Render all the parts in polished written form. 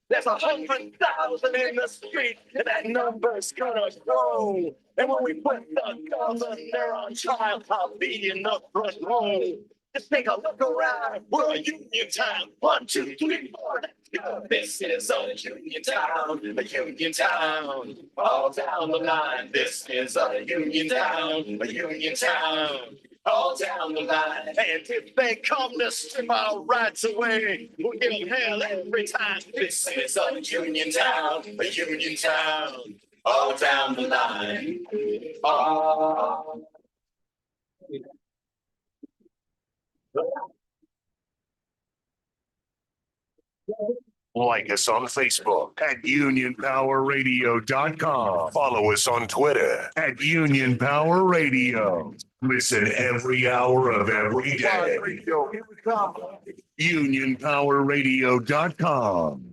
There's 100,000 in the street, and that number's gonna grow. And when we put the governor on trial, I'll be in the front row. Just take a look around. We're a union town. 1, 2, 3, 4. Let's go. This is a union town. A union town. All down the line. This is a union town. A union town. All down the line. And if they come to strip our rights away, we'll give them hell every time. This is a union town. A union town. All down the line. Oh. Like us on Facebook at unionpowerradio.com. Follow us on Twitter at Union Power Radio. Listen every hour of every day. Unionpowerradio.com.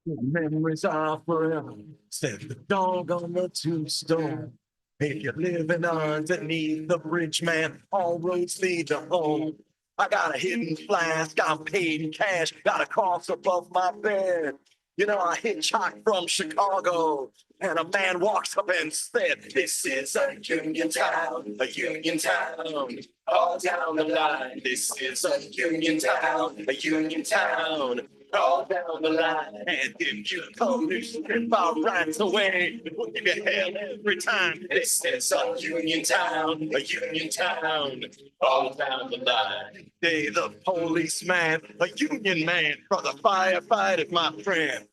Memories are forever. Said the dog on the tombstone. If you're living underneath the bridge, man, all roads lead to home. I got a hidden flask, I'm paid in cash, got a cross above my bed. You know, I hitchhiked from Chicago, and a man walks up and said, this is a union town, a union town. All down the line, this is a union town, a union town. All down the line, and if you come to strip our rights away, we'll give you hell every time. This is a union town, a union town. All down the line. They the policeman, a union man, for the firefighters, my friend.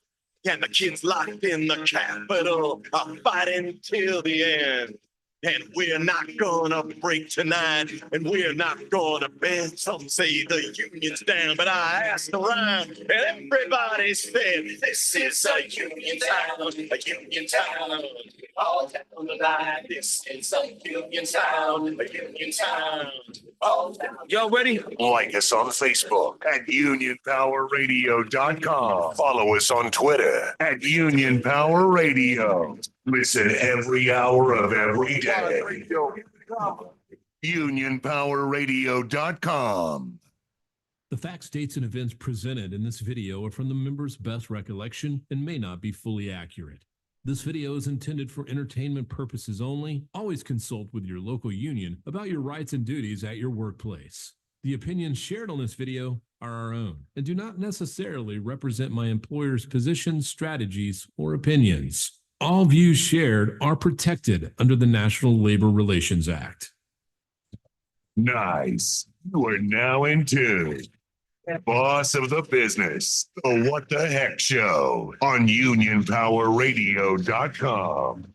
And the kids locked in the Capitol are fighting till the end. And we're not gonna break tonight, and we're not gonna bend. Some say the union's down, but I asked around, and everybody said, this is a union town, a union town. All down the line, this is a union town, a union town. All down. Y'all ready? Like us on Facebook at unionpowerradio.com. Follow us on Twitter at Union Power Radio. Listen every hour of every day. Unionpowerradio.com. The facts, dates, and events presented in this video are from the members' best recollection and may not be fully accurate. This video is intended for entertainment purposes only. Always consult with your local union about your rights and duties at your workplace. The opinions shared on this video are our own and do not necessarily represent my employer's positions, strategies, or opinions. All views shared are protected under the National Labor Relations Act. Nice. You are now in tune. Boss of the Business, the What the Heck Show on UnionPowerRadio.com.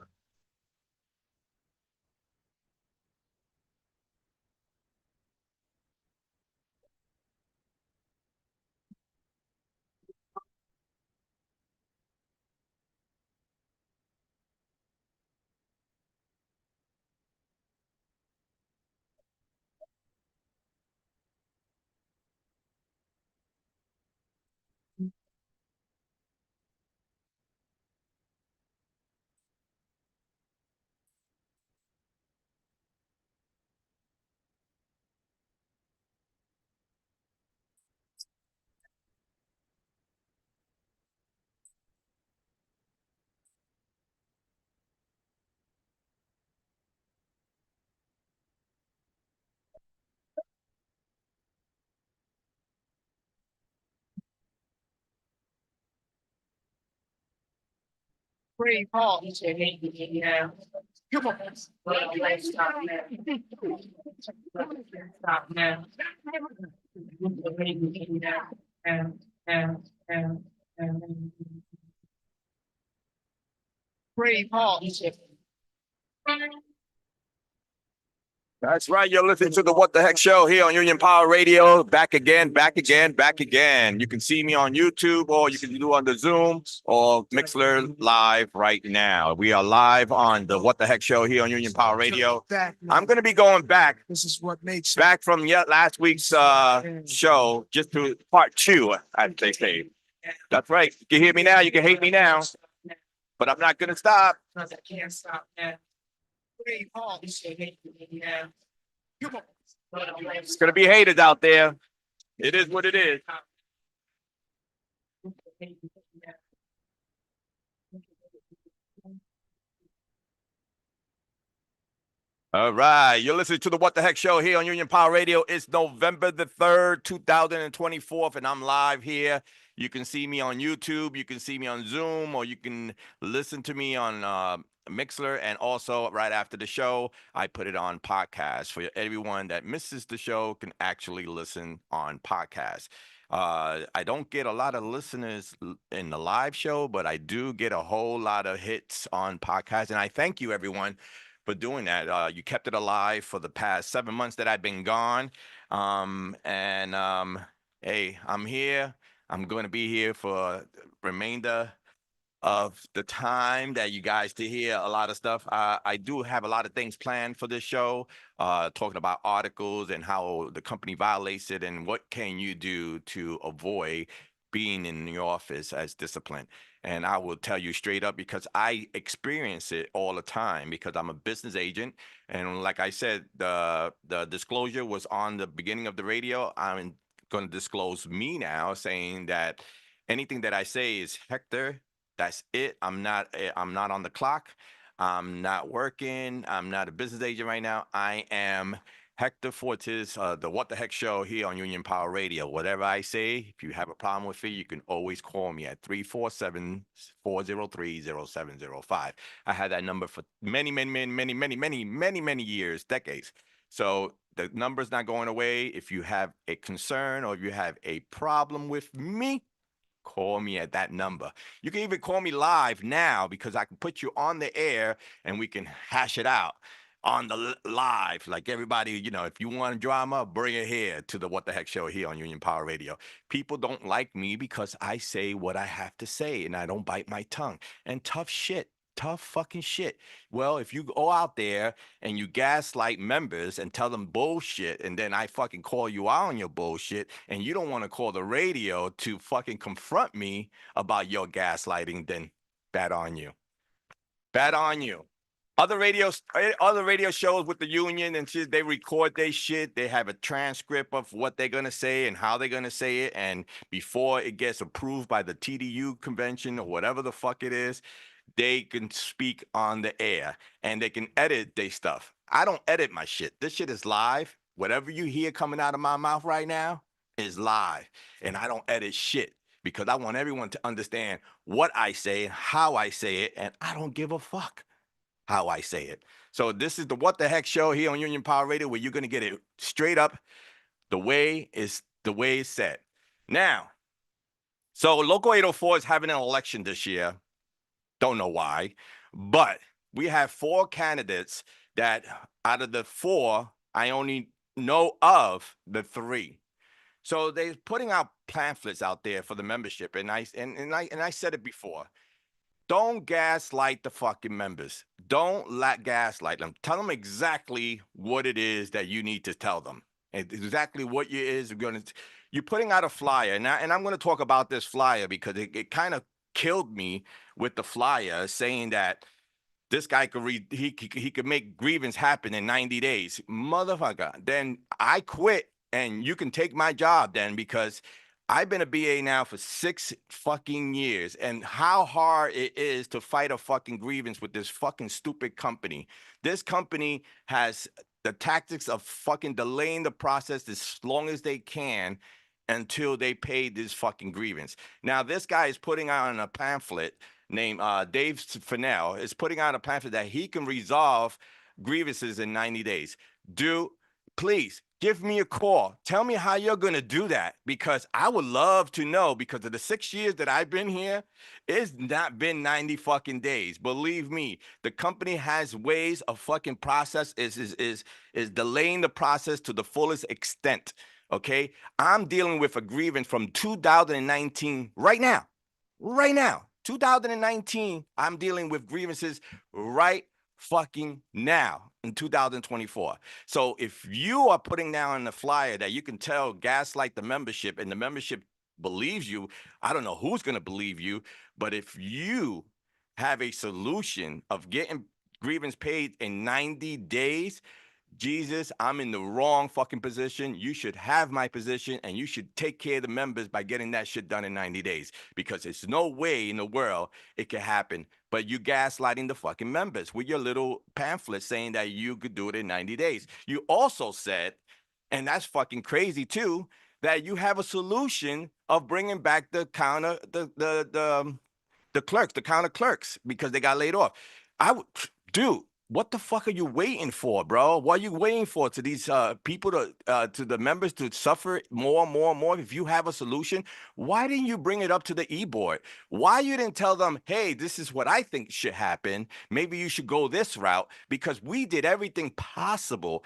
Free Paul. Yeah. Come on. Let's stop now. Stop now. Free Paul. That's right. You're listening to the What the Heck Show here on Union Power Radio. Back again, back again, back again. You can see me on YouTube, or you can do on the Zoom or Mixler live right now. We are live on the What the Heck Show here on Union Power Radio. I'm going to be going back. This is what makes back from last week's show, just to part two, as they say. That's right. You can hear me now. You can hate me now, but I'm not going to stop. I can't stop now. It's going to be haters out there. It is what it is. All right. You're listening to the What the Heck Show here on Union Power Radio. It's November the 3rd, 2024, and I'm live here. You can see me on YouTube. You can see me on Zoom, or you can listen to me on Mixler. And also, right after the show, I put it on podcast for everyone that misses the show can actually listen on podcast. I don't get a lot of listeners in the live show, but I do get a whole lot of hits on podcast. And I thank you, everyone, for doing that. You kept it alive for the past 7 months that I've been gone. Hey, I'm here. I'm going to be here for the remainder of the time that you guys to hear a lot of stuff. I do have a lot of things planned for this show, talking about articles and how the company violates it and what can you do to avoid being in your office as disciplined. And I will tell you straight up, because I experience it all the time, because I'm a business agent. And like I said, the disclosure was on the beginning of the radio. I'm going to disclose me now, saying that anything that I say is Hector. That's it. I'm not on the clock. I'm not working. I'm not a business agent right now. I am Hector Fortis, the What the Heck Show here on Union Power Radio. Whatever I say, if you have a problem with it, you can always call me at 347-403-0705. I had that number for many years, decades. So the number's not going away. If you have a concern or if you have a problem with me, call me at that number. You can even call me live now, because I can put you on the air and we can hash it out on the live. Like everybody, if you want drama, bring it here to the What the Heck Show here on Union Power Radio. People don't like me because I say what I have to say and I don't bite my tongue. And tough fucking shit. Well, if you go out there and you gaslight members and tell them bullshit, and then I fucking call you out on your bullshit, and you don't want to call the radio to fucking confront me about your gaslighting, then bad on you. Bad on you. Other radio shows with the union and shit, they record their shit. They have a transcript of what they're gonna say and how they're gonna say it, and before it gets approved by the TDU convention or whatever the fuck it is, they can speak on the air and they can edit their stuff. I don't edit my shit. This shit is live. Whatever you hear coming out of my mouth right now is live, and I don't edit shit, because I want everyone to understand what I say and how I say it, and I don't give a fuck how I say it. So this is the What the Heck Show here on Union Power Radio, where you're going to get it straight up the way it's said. Now, so Local 804 is having an election this year. Don't know why, but we have 4 candidates that out of the 4, I only know of the 3. So they're putting out pamphlets out there for the membership. And I said it before. Don't gaslight the fucking members. Don't gaslight them. Tell them exactly what it is that you need to tell them. Exactly what you're putting out a flyer. And I'm going to talk about this flyer because it kind of killed me with the flyer saying that this guy he could make grievance happen in 90 days. Motherfucker. Then I quit and you can take my job then, because I've been a BA now for 6 fucking years, and how hard it is to fight a fucking grievance with this fucking stupid company. This company has the tactics of fucking delaying the process as long as they can until they pay this fucking grievance. Now, this guy is putting out a pamphlet named Dave Fennell is putting out a pamphlet that he can resolve grievances in 90 days. please give me a call. Tell me how you're going to do that, because I would love to know, because of the 6 years that I've been here, it's not been 90 fucking days. Believe me, the company has ways of fucking process is delaying the process to the fullest extent. Okay. I'm dealing with a grievance from 2019 right now. Right now, 2019, I'm dealing with grievances right fucking now in 2024. So if you are putting down in the flyer that you can tell gaslight the membership and the membership believes you, I don't know who's going to believe you, but if you have a solution of getting grievance paid in 90 days, Jesus, I'm in the wrong fucking position. You should have my position, and you should take care of the members by getting that shit done in 90 days, because there's no way in the world it could happen. But you gaslighting the fucking members with your little pamphlet saying that you could do it in 90 days. You also said, and that's fucking crazy too, that you have a solution of bringing back the counter, the clerks, the counter clerks, because they got laid off. I would, dude, what the fuck are you waiting for, bro? What are you waiting for? To these people to the members to suffer more and more and more? If you have a solution, why didn't you bring it up to the e-board? Why you didn't tell them, hey, this is what I think should happen. Maybe you should go this route, because we did everything possible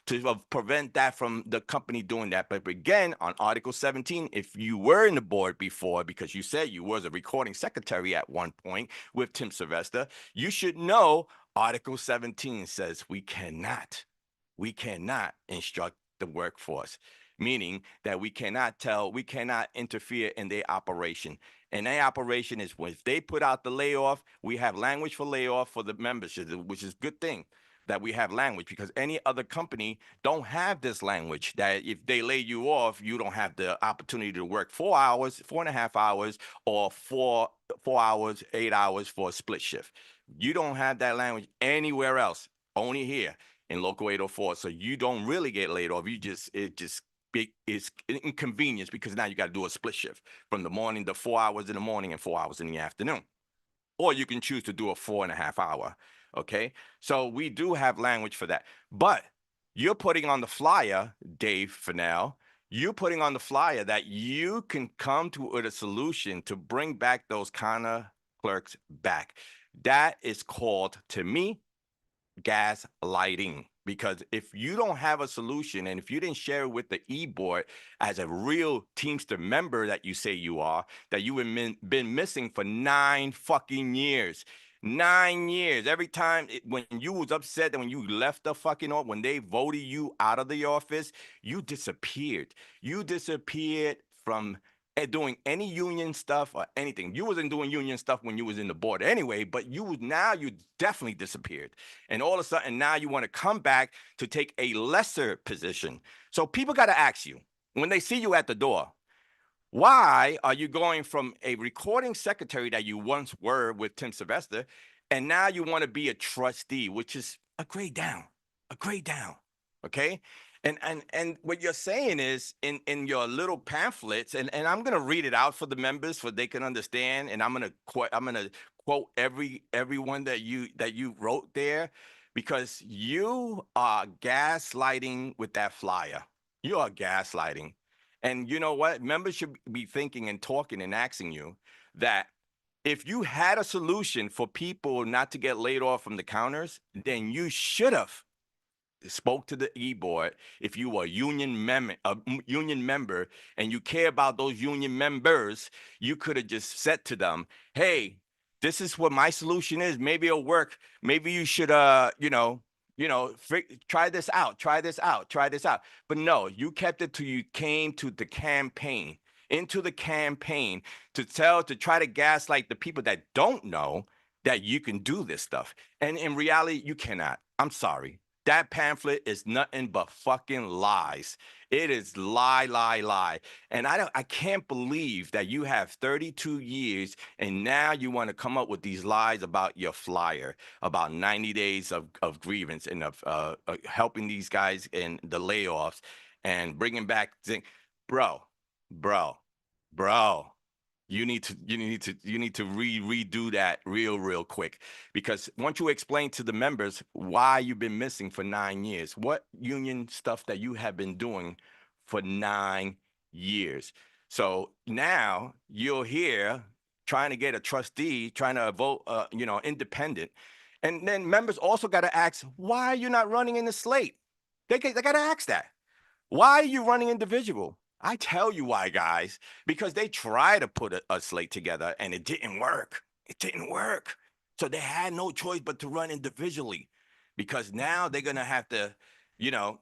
to prevent that from the company doing that. But again, on Article 17, if you were in the board before, because you said you was a recording secretary at one point with Tim Sylvester, you should know Article 17 says we cannot instruct the workforce, meaning that we cannot interfere in their operation. And their operation is, when if they put out the layoff, we have language for layoff for the membership, which is a good thing that we have language, because any other company don't have this language, that if they lay you off, you don't have the opportunity to work 4 hours, 4.5 hours, or 4 hours, 8 hours for a split shift. You don't have that language anywhere else, only here in Local 804. So you don't really get laid off. It's inconvenience, because now you got to do a split shift from the morning to 4 hours in the morning and 4 hours in the afternoon. Or you can choose to do a 4.5 hour. Okay. So we do have language for that. But you're putting on the flyer, Dave Fennell, you're putting on the flyer that you can come to a solution to bring back those kind clerks back. That is called, to me, gaslighting. Because if you don't have a solution, and if you didn't share it with the e-board as a real Teamster member that you say you are, that you have been missing for 9 fucking years. 9 years. Every time when you was upset and when you left the fucking office, when they voted you out of the office, you disappeared. You disappeared from doing any union stuff or anything. You wasn't doing union stuff when you was in the board anyway, but you definitely disappeared. And all of a sudden now you want to come back to take a lesser position. So people got to ask you, when they see you at the door, why are you going from a recording secretary that you once were with Tim Sylvester, and now you want to be a trustee, which is a grade down, okay? And what you're saying is in your little pamphlets, and I'm gonna read it out for the members so they can understand, and I'm gonna quote everyone that you wrote there, because you are gaslighting with that flyer. You are gaslighting. And you know what? Members should be thinking and talking and asking you that if you had a solution for people not to get laid off from the counters, then you should have spoke to the e-board. If you were a union member and you care about those union members, you could have just said to them, hey, this is what my solution is. Maybe it'll work. Maybe you should, try this out. But no, you kept it till you came to the campaign, to try to gaslight the people that don't know that you can do this stuff. And in reality, you cannot. I'm sorry. That pamphlet is nothing but fucking lies. It is lie. And I can't believe that you have 32 years and now you want to come up with these lies about your flyer, about 90 days of grievance and of helping these guys in the layoffs and bringing back things. Bro. You need to redo that real quick, because once you explain to the members why you've been missing for 9 years, what union stuff that you have been doing for 9 years. So now you're here trying to get a trustee, trying to vote, independent. And then members also got to ask, why are you not running in the slate? They got to ask that. Why are you running individual? I tell you why, guys, because they tried to put a slate together and it didn't work. It didn't work. So they had no choice but to run individually, because now they're going to have to, you know,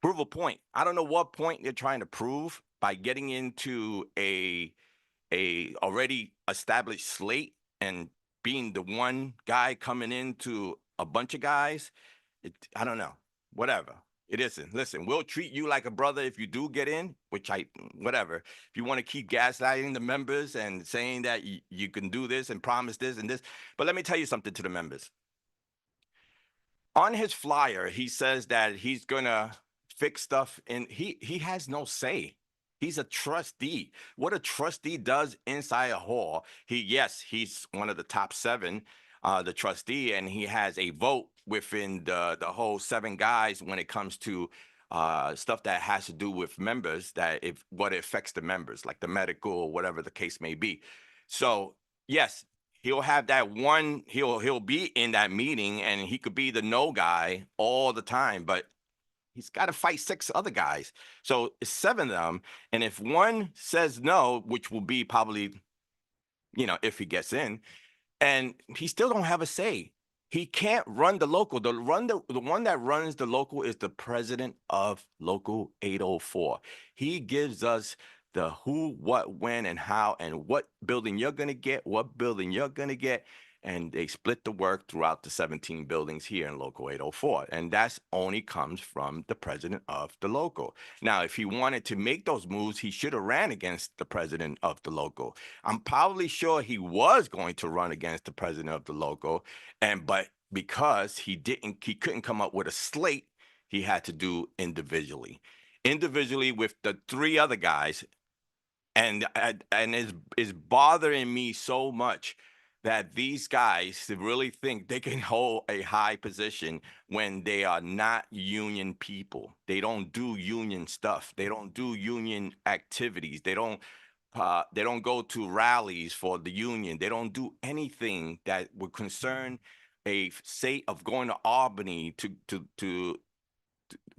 prove a point. I don't know what point they're trying to prove by getting into a already established slate and being the one guy coming into a bunch of guys. I don't know. Whatever. It isn't. Listen, we'll treat you like a brother if you do get in, which whatever. If you want to keep gaslighting the members and saying that you can do this and promise this and this. But let me tell you something to the members. On his flyer, he says that he's going to fix stuff, and he has no say. He's a trustee. What a trustee does inside a hall, he's one of the top 7, the trustee, and he has a vote within the whole 7 guys when it comes to stuff that has to do with members, that if what it affects the members, like the medical or whatever the case may be. So yes, he'll have that one, he'll be in that meeting, and he could be the no guy all the time, but he's got to fight 6 other guys. So it's 7 of them. And if one says no, which will be probably, if he gets in, and he still don't have a say. He can't run the local. The one that runs the local is the president of Local 804. He gives us the who, what, when, and how, and what building you're going to get, what building you're going to get. And they split the work throughout the 17 buildings here in Local 804. And that's only comes from the president of the local. Now, if he wanted to make those moves, he should have ran against the president of the local. I'm probably sure he was going to run against the president of the local. But because he couldn't come up with a slate, he had to do individually with the 3 other guys. And it's bothering me so much that these guys really think they can hold a high position when they are not union people. They don't do union stuff. They don't do union activities. They don't go to rallies for the union. They don't do anything that would concern a state of going to Albany to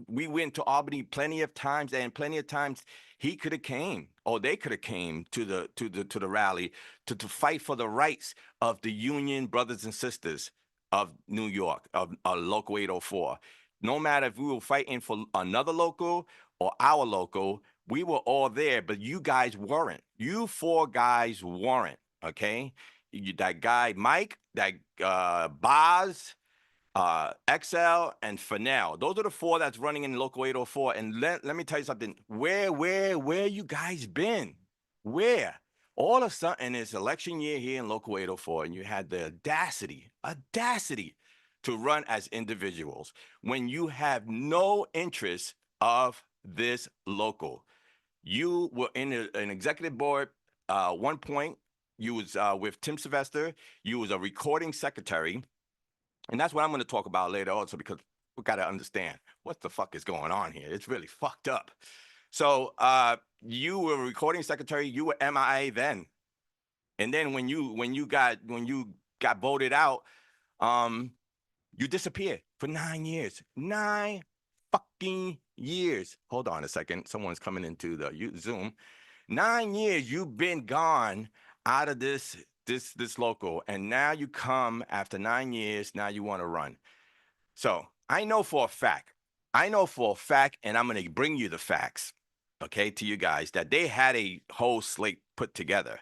we went to Albany plenty of times, and plenty of times he could have came, or they could have came to the rally to fight for the rights of the union brothers and sisters of New York, of Local 804. No matter if we were fighting for another local or our local, we were all there, but you guys weren't. You 4 guys weren't, okay? That guy Mike, that Boz, XL, and Fennell. Those are the 4 that's running in Local 804. And let me tell you something. Where you guys been? Where? All of a sudden, it's election year here in Local 804, and you had the audacity to run as individuals when you have no interest of this local. You were in an executive board one point. You was with Tim Sylvester. You was a recording secretary. And that's what I'm going to talk about later also, because we got to understand what the fuck is going on here. It's really fucked up. So you were recording secretary, you were MIA then. And then when you got voted out, you disappeared for 9 years. 9 fucking years. Hold on a second. Someone's coming into the Zoom. 9 years you've been gone out of this local, and now you come after 9 years. Now you want to run. So I know for a fact, and I'm going to bring you the facts, okay, to you guys, that they had a whole slate put together.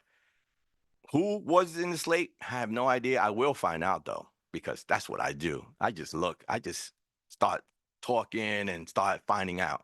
Who was in the slate? I have no idea. I will find out though, because that's what I do. I just start talking and start finding out.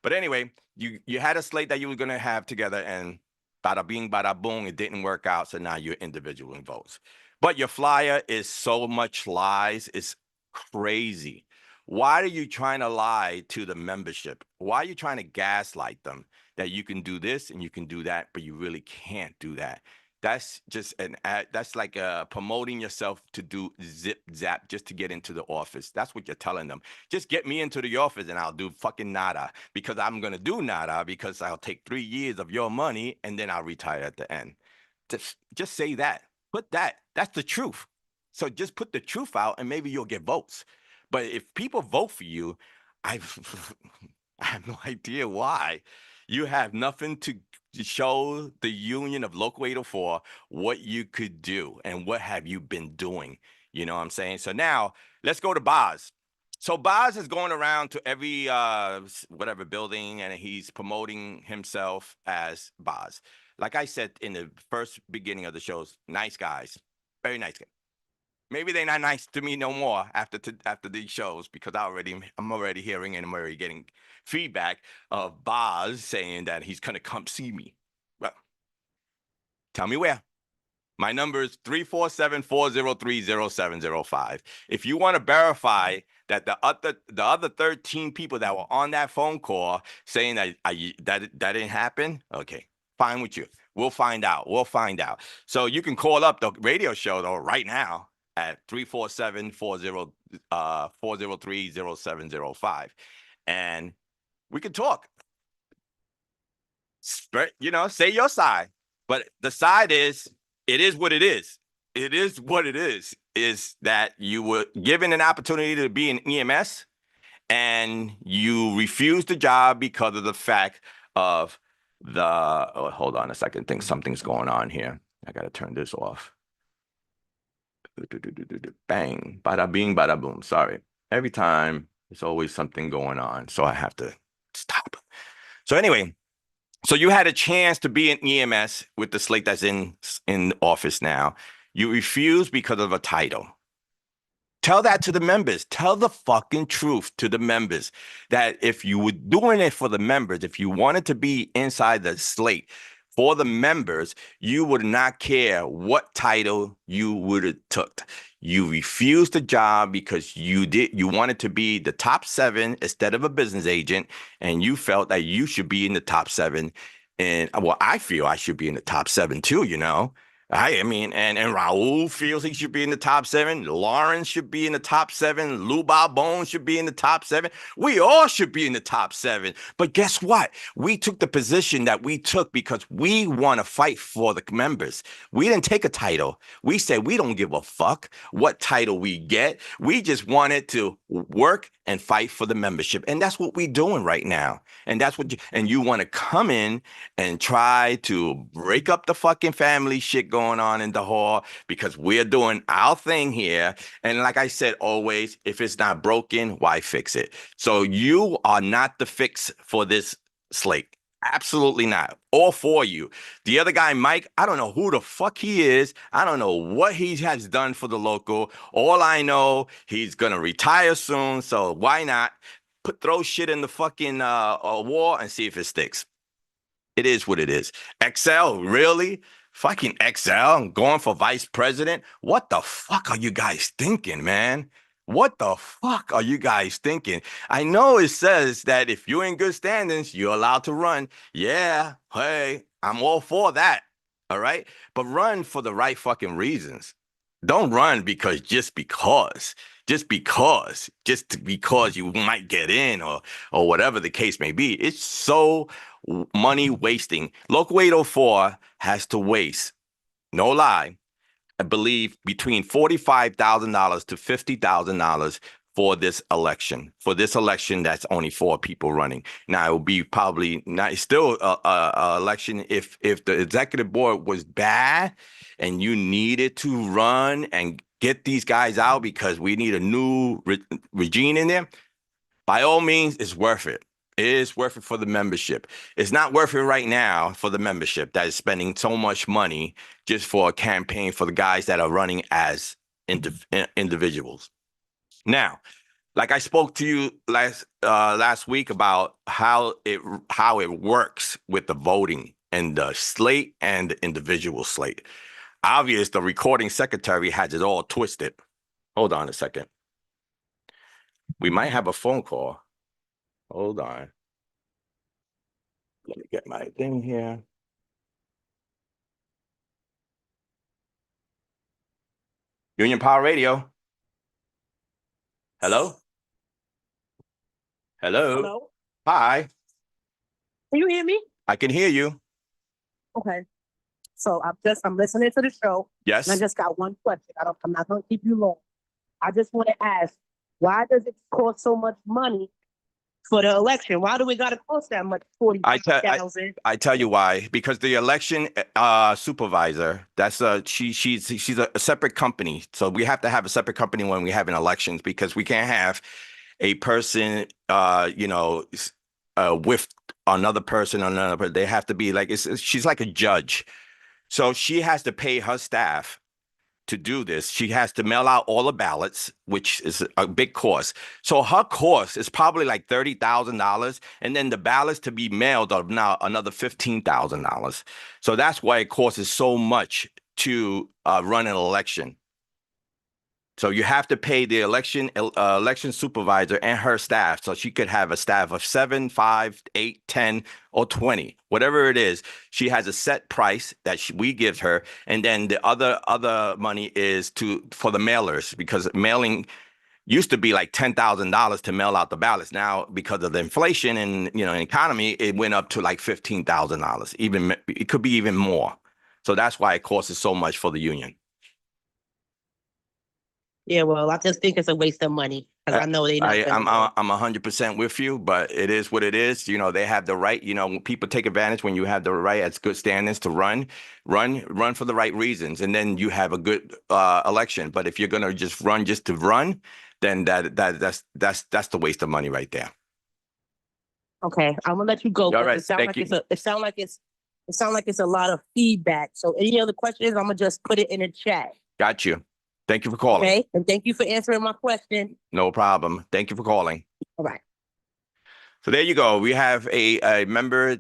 But anyway, you had a slate that you were going to have together, and bada bing, bada boom, it didn't work out. So now you're individual in votes. But your flyer is so much lies. It's crazy. Why are you trying to lie to the membership? Why are you trying to gaslight them that you can do this and you can do that, but you really can't do that? That's just an ad. That's like promoting yourself to do zip zap just to get into the office. That's what you're telling them. Just get me into the office and I'll do fucking nada, because I'm gonna do nada because I'll take 3 years of your money and then I'll retire at the end. Just say that. Put that. That's the truth. So just put the truth out and maybe you'll get votes. But if people vote for you, I I have no idea why. You have nothing to show the Union of Local 804 what you could do and what have you been doing. You know what I'm saying? So now let's go to Boz. So Boz is going around to every whatever building and he's promoting himself as Boz. Like I said in the first beginning of the shows, nice guys, very nice guys. Maybe they're not nice to me no more after these shows, because I'm already hearing and I'm already getting feedback of Boz saying that he's gonna come see me. Well, tell me where. My number is 347-403-0705. If you want to verify that the other 13 people that were on that phone call saying that that didn't happen, okay, fine with you. We'll find out. We'll find out. So you can call up the radio show though right now at 347-403-0705, and we can talk. You know, say your side. But the side is, it is what it is. It is what it is that you were given an opportunity to be in EMS and you refused the job because of the fact of hold on a second. I think something's going on here. I got to turn this off. Bang, bada bing, bada boom. Sorry. Every time there's always something going on. So I have to stop. So anyway, so you had a chance to be in EMS with the slate that's in office now. You refused because of a title. Tell that to the members. Tell the fucking truth to the members that if you were doing it for the members, if you wanted to be inside the slate for the members, you would not care what title you would have took. You refused the job because you wanted to be the top 7 instead of a business agent, and you felt that you should be in the top 7. And well, I feel I should be in the top 7 too, you know. I mean, and Raul feels he should be in the top 7. Lawrence should be in the top 7. Lou Bone should be in the top 7. We all should be in the top 7. But guess what? We took the position that we took because we want to fight for the members. We didn't take a title. We said we don't give a fuck what title we get. We just wanted to work and fight for the membership. And that's what we're doing right now. And that's what you want to come in and try to break up the fucking family shit going on in the hall, because we're doing our thing here. And like I said, always, if it's not broken, why fix it? So you are not the fix for this slate. Absolutely not. All for you. The other guy, Mike, I don't know who the fuck he is. I don't know what he has done for the local. All I know, he's going to retire soon. So why not throw shit in the fucking wall and see if it sticks. It is what it is. XL, really? Fucking XL going for vice president? What the fuck are you guys thinking, man? What the fuck are you guys thinking? I know it says that if you're in good standings, you're allowed to run. Yeah, hey, I'm all for that. All right? But run for the right fucking reasons. Don't run just because you might get in or whatever the case may be. It's so money wasting. Local 804 has to waste, no lie, I believe between $45,000 to $50,000 for this election. For this election, that's only 4 people running. Now it will be probably not. It's still a election if the executive board was bad and you needed to run and get these guys out because we need a new regime in there. By all means, it's worth it. It is worth it for the membership. It's not worth it right now for the membership that is spending so much money just for a campaign for the guys that are running as individuals. Now, like I spoke to you last week about how it works with the voting and the slate and the individual slate. Obvious, the recording secretary has it all twisted. Hold on a second. We might have a phone call. Hold on. Let me get my thing here. Union Power Radio. Hello? Hello? Hello? Hi. Can you hear me? I can hear you. Okay. So I'm listening to the show. Yes. And I just got one question. I'm not gonna keep you long. I just want to ask, why does it cost so much money for the election? Why do we gotta cost that much? I tell 40,000? I tell you why. Because the election supervisor, that's she's a separate company. So we have to have a separate company when we have an elections because we can't have a person with another person. They have to be like she's like a judge. So she has to pay her staff to do this. She has to mail out all the ballots, which is a big cost. So her cost is probably like $30,000. And then the ballots to be mailed are now another $15,000. So that's why it costs so much to run an election. So you have to pay the election supervisor and her staff. So she could have a staff of 7, 5, 8, 10, or 20, whatever it is. She has a set price that we give her, and then the other money is for the mailers, because mailing used to be like $10,000 to mail out the ballots. Now, because of the inflation and economy, it went up to like $15,000. Even it could be even more. So that's why it costs so much for the union. Yeah, well, I just think it's a waste of money because I know they're not I'm 100% with you, but it is what it is. They have the right. When people take advantage when you have the right as good standards to run for the right reasons, and then you have a good election. But if you're gonna just run to run, then that's the waste of money right there. Okay, I'm gonna let you go. All right, Thank you. It sounds like it's a lot of feedback. So any other questions, I'm gonna just put it in the chat. Got you. Thank you for calling. Okay, and thank you for answering my question. No problem. Thank you for calling. All right. So there you go. We have a member.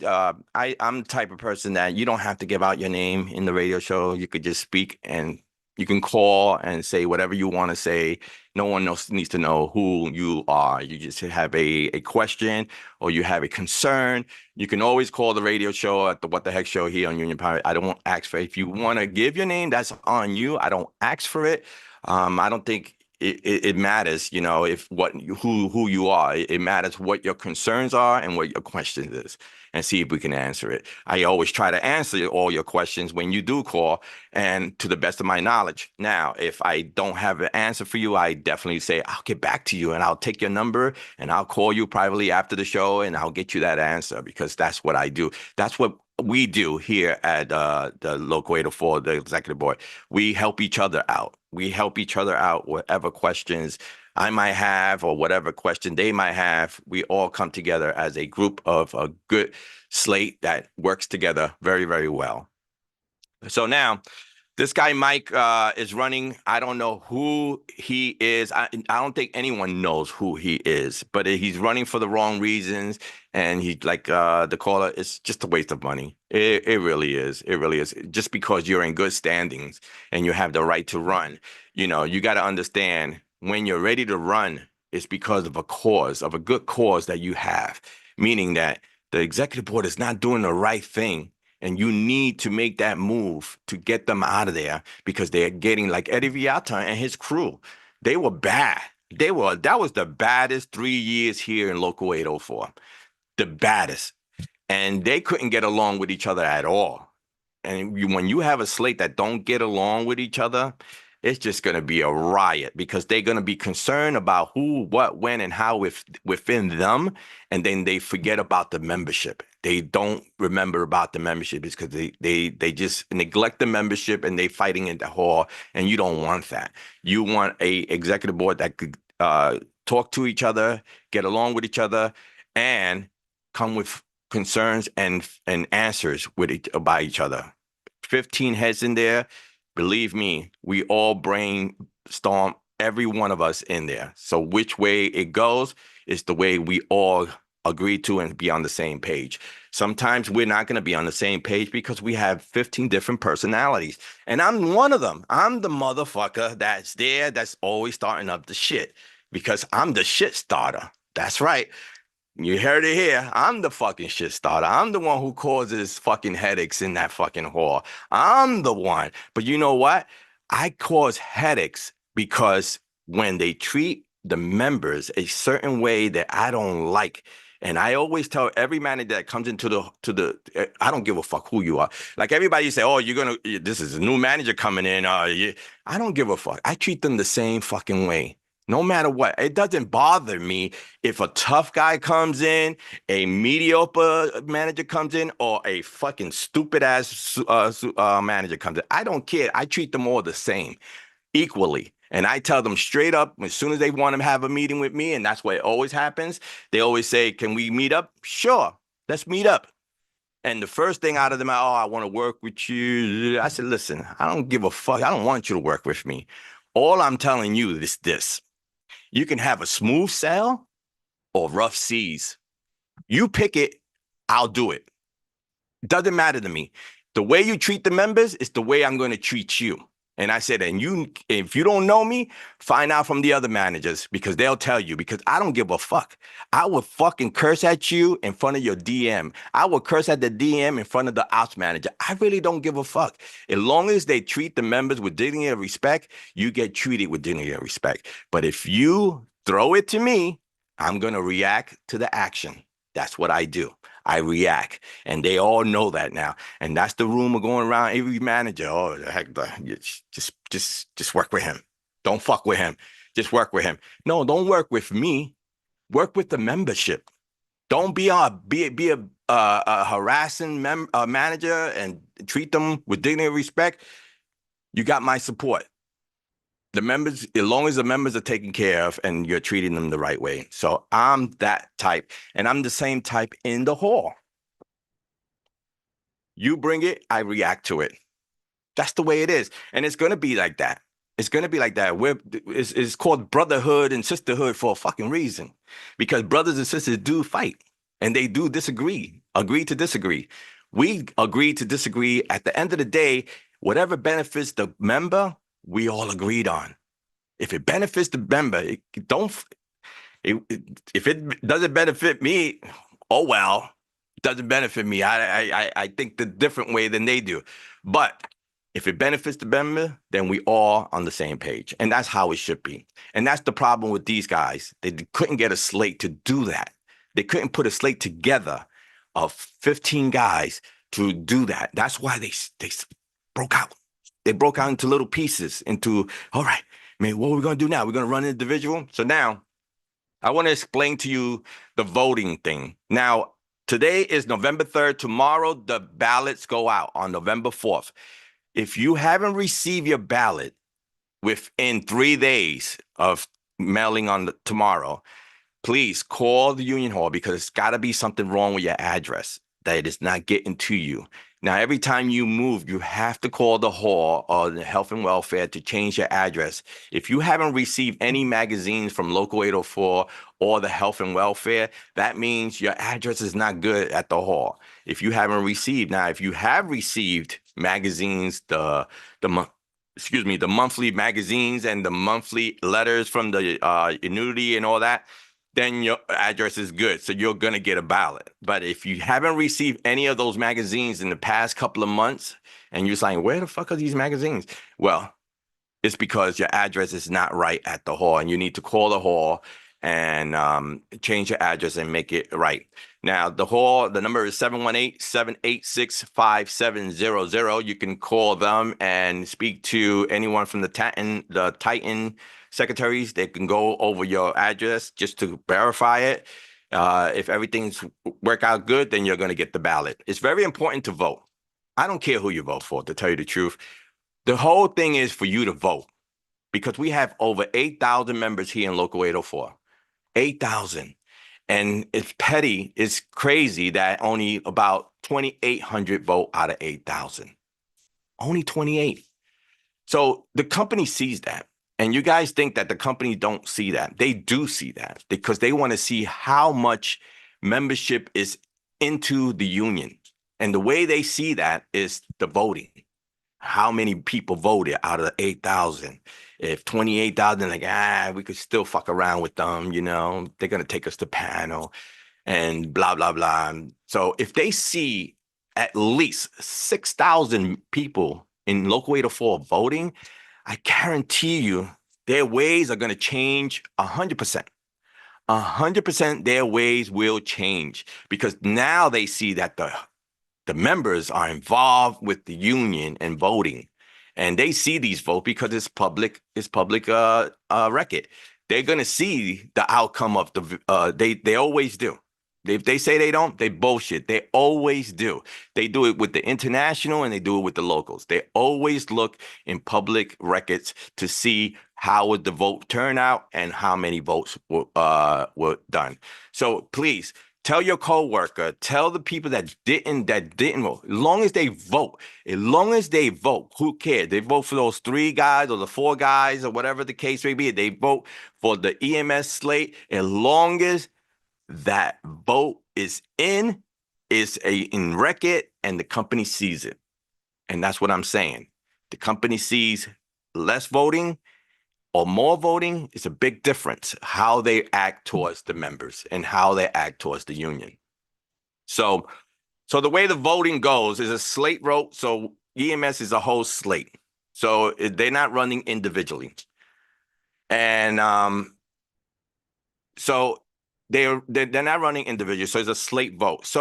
I'm the type of person that you don't have to give out your name in the radio show. You could just speak and you can call and say whatever you want to say. No one else needs to know who you are. You just have a question or you have a concern. You can always call the radio show at the What the Heck Show here on Union Power. I don't ask for it. If you want to give your name, that's on you. I don't ask for it. I don't think it matters, if who you are. It matters what your concerns are and what your questions is, and see if we can answer it. I always try to answer all your questions when you do call, and to the best of my knowledge. Now, if I don't have an answer for you, I definitely say I'll get back to you, and I'll take your number and I'll call you privately after the show, and I'll get you that answer, because that's what I do. That's what we do here at the Local 804, the executive board. We help each other out. We help each other out, whatever questions I might have or whatever question they might have. We all come together as a group of a good slate that works together very, very well. So now, this guy, Mike, is running. I don't know who he is. I don't think anyone knows who he is, but he's running for the wrong reasons. And he's like the caller, it's just a waste of money. It really is. It really is. Just because you're in good standings and you have the right to run, you got to understand when you're ready to run, it's because of a good cause that you have, meaning that the executive board is not doing the right thing. And you need to make that move to get them out of there, because they're getting like Eddie Viata and his crew. They were bad. That was the baddest 3 years here in Local 804. The baddest. And they couldn't get along with each other at all. And when you have a slate that don't get along with each other, it's just going to be a riot, because they're going to be concerned about who, what, when, and how within them. And then they forget about the membership. They don't remember about the membership because they just neglect the membership, and they fighting in the hall. And you don't want that. You want a executive board that could talk to each other, get along with each other, and come with concerns and answers by each other. 15 heads in there. Believe me, we all brainstorm, every one of us in there. So which way it goes is the way we all agree to and be on the same page. Sometimes we're not going to be on the same page because we have 15 different personalities. And I'm one of them. I'm the motherfucker that's there, that's always starting up the shit. because I'm the shit starter. That's right. You heard it here. I'm the fucking shit starter. I'm the one who causes fucking headaches in that fucking hall. I'm the one. But you know what? I cause headaches because when they treat the members a certain way that I don't like, and I always tell every manager that comes into I don't give a fuck who you are. Like everybody say, oh, this is a new manager coming in. I don't give a fuck. I treat them the same fucking way. No matter what. It doesn't bother me if a tough guy comes in, a mediocre manager comes in, or a fucking stupid ass manager comes in. I don't care. I treat them all the same, equally. And I tell them straight up, as soon as they want to have a meeting with me, and that's what always happens, they always say, can we meet up? Sure, let's meet up. And the first thing out of them, oh, I want to work with you. I said, listen, I don't give a fuck. I don't want you to work with me. All I'm telling you is this. You can have a smooth sail or rough seas. You pick it, I'll do it. Doesn't matter to me. The way you treat the members is the way I'm going to treat you. And I said, if you don't know me, find out from the other managers, because they'll tell you, because I don't give a fuck. I will fucking curse at you in front of your DM. I will curse at the DM in front of the ops manager. I really don't give a fuck. As long as they treat the members with dignity and respect, you get treated with dignity and respect. But if you throw it to me, I'm going to react to the action. That's what I do. I react, and they all know that now. And that's the rumor going around every manager. Oh, heck, just work with him. Don't fuck with him. Just work with him. No, don't work with me. Work with the membership. Don't be a harassing manager and treat them with dignity and respect. You got my support. The members, as long as the members are taken care of and you're treating them the right way. So I'm that type, and I'm the same type in the hall. You bring it, I react to it. That's the way it is. And it's going to be like that. It's going to be like that. It's called brotherhood and sisterhood for a fucking reason, because brothers and sisters do fight, and they do agree to disagree. We agree to disagree. At the end of the day, whatever benefits the member, we all agreed on. If it benefits the member, if it doesn't benefit me, oh well, it doesn't benefit me. I think the different way than they do. But if it benefits the member, then we all on the same page. And that's how it should be. And that's the problem with these guys. They couldn't get a slate to do that. They couldn't put a slate together of 15 guys to do that. That's why they broke out. They broke out into little pieces, all right, man, what are we going to do now? We're going to run individual. So now I want to explain to you the voting thing. Now, today is November 3rd. Tomorrow, the ballots go out on November 4th. If you haven't received your ballot within 3 days of mailing on tomorrow, please call the Union Hall, because it's got to be something wrong with your address that it is not getting to you. Now, every time you move, you have to call the hall or the health and welfare to change your address. If you haven't received any magazines from Local 804 or the health and welfare, that means your address is not good at the hall. If you haven't received, now, if you have received magazines, the monthly magazines and the monthly letters from the annuity and all that, then your address is good. So you're going to get a ballot. But if you haven't received any of those magazines in the past couple of months, and you're saying, where the fuck are these magazines? Well, it's because your address is not right at the hall, and you need to call the hall and change your address and make it right. Now, the hall, the number is 718-786-5700. You can call them and speak to anyone from the Titan secretaries. They can go over your address just to verify it. If everything's work out good, then you're going to get the ballot. It's very important to vote. I don't care who you vote for, to tell you the truth. The whole thing is for you to vote, because we have over 8,000 members here in Local 804. 8,000. And it's petty. It's crazy that only about 2,800 vote out of 8,000. Only 28. So the company sees that. And you guys think that the company don't see that. They do see that, because they want to see how much membership is into the union. And the way they see that is the voting. how many people voted out of the 8,000. If 28,000, like, we could still fuck around with them, they're going to take us to panel and blah, blah, blah. So if they see at least 6,000 people in Local 804 voting, I guarantee you their ways are going to change 100%. 100% their ways will change because now they see that the members are involved with the union and voting, and they see these votes because it's public record. They're gonna see the outcome of they always do. If they say they don't, they bullshit. They always do. They do it with the international and they do it with the locals. They always look in public records to see how would the vote turn out and how many votes were done. So please tell your coworker, tell the people that didn't vote. As long as they vote, who cares? They vote for those 3 guys or the 4 guys or whatever the case may be. They vote for the EMS slate. As long as that vote is in record and the company sees it. And that's what I'm saying. The company sees less voting or more voting is a big difference how they act towards the members and how they act towards the union. So the way the voting goes is a slate vote. So EMS is a whole slate. So they're not running individually. And so they're not running individually. So it's a slate vote. So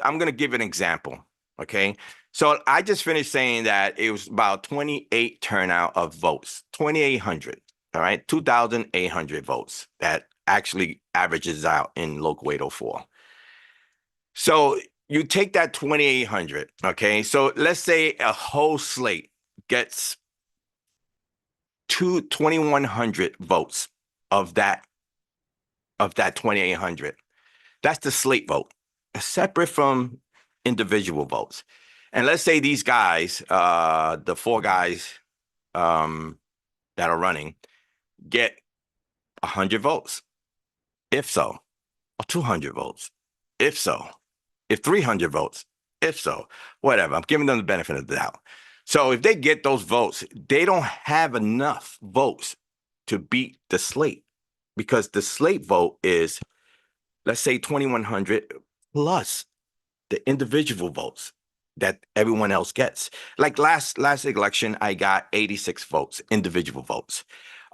I'm going to give an example. Okay. So I just finished saying that it was about 28 turnout of votes, 2,800. All right. 2,800 votes that actually averages out in Local 804. So you take that 2,800. Okay. So let's say a whole slate gets 2,100 votes of that 2,800. That's the slate vote, separate from individual votes. And let's say these guys, the 4 guys that are running, get 100 votes, if so, or 200 votes, if so, if 300 votes, if so, whatever. I'm giving them the benefit of the doubt. So if they get those votes, they don't have enough votes to beat the slate because the slate vote is, let's say 2,100 plus the individual votes that everyone else gets. Like last election, I got 86 votes, individual votes.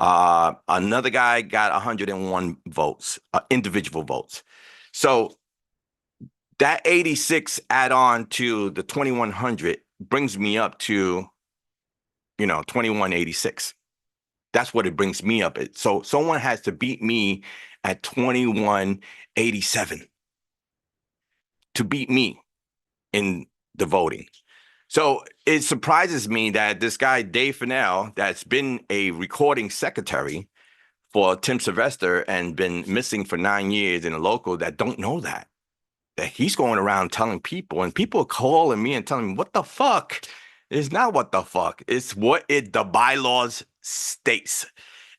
Another guy got 101 votes, individual votes. So that 86 add on to the 2,100 brings me up to, 2,186. That's what it brings me up at. So someone has to beat me at 2,187 to beat me in the voting. So it surprises me that this guy, Dave Fennell, that's been a recording secretary for Tim Sylvester and been missing for 9 years in a local, that don't know that he's going around telling people, and people are calling me and telling me, what the fuck? It's not what the fuck. It's what the bylaws states.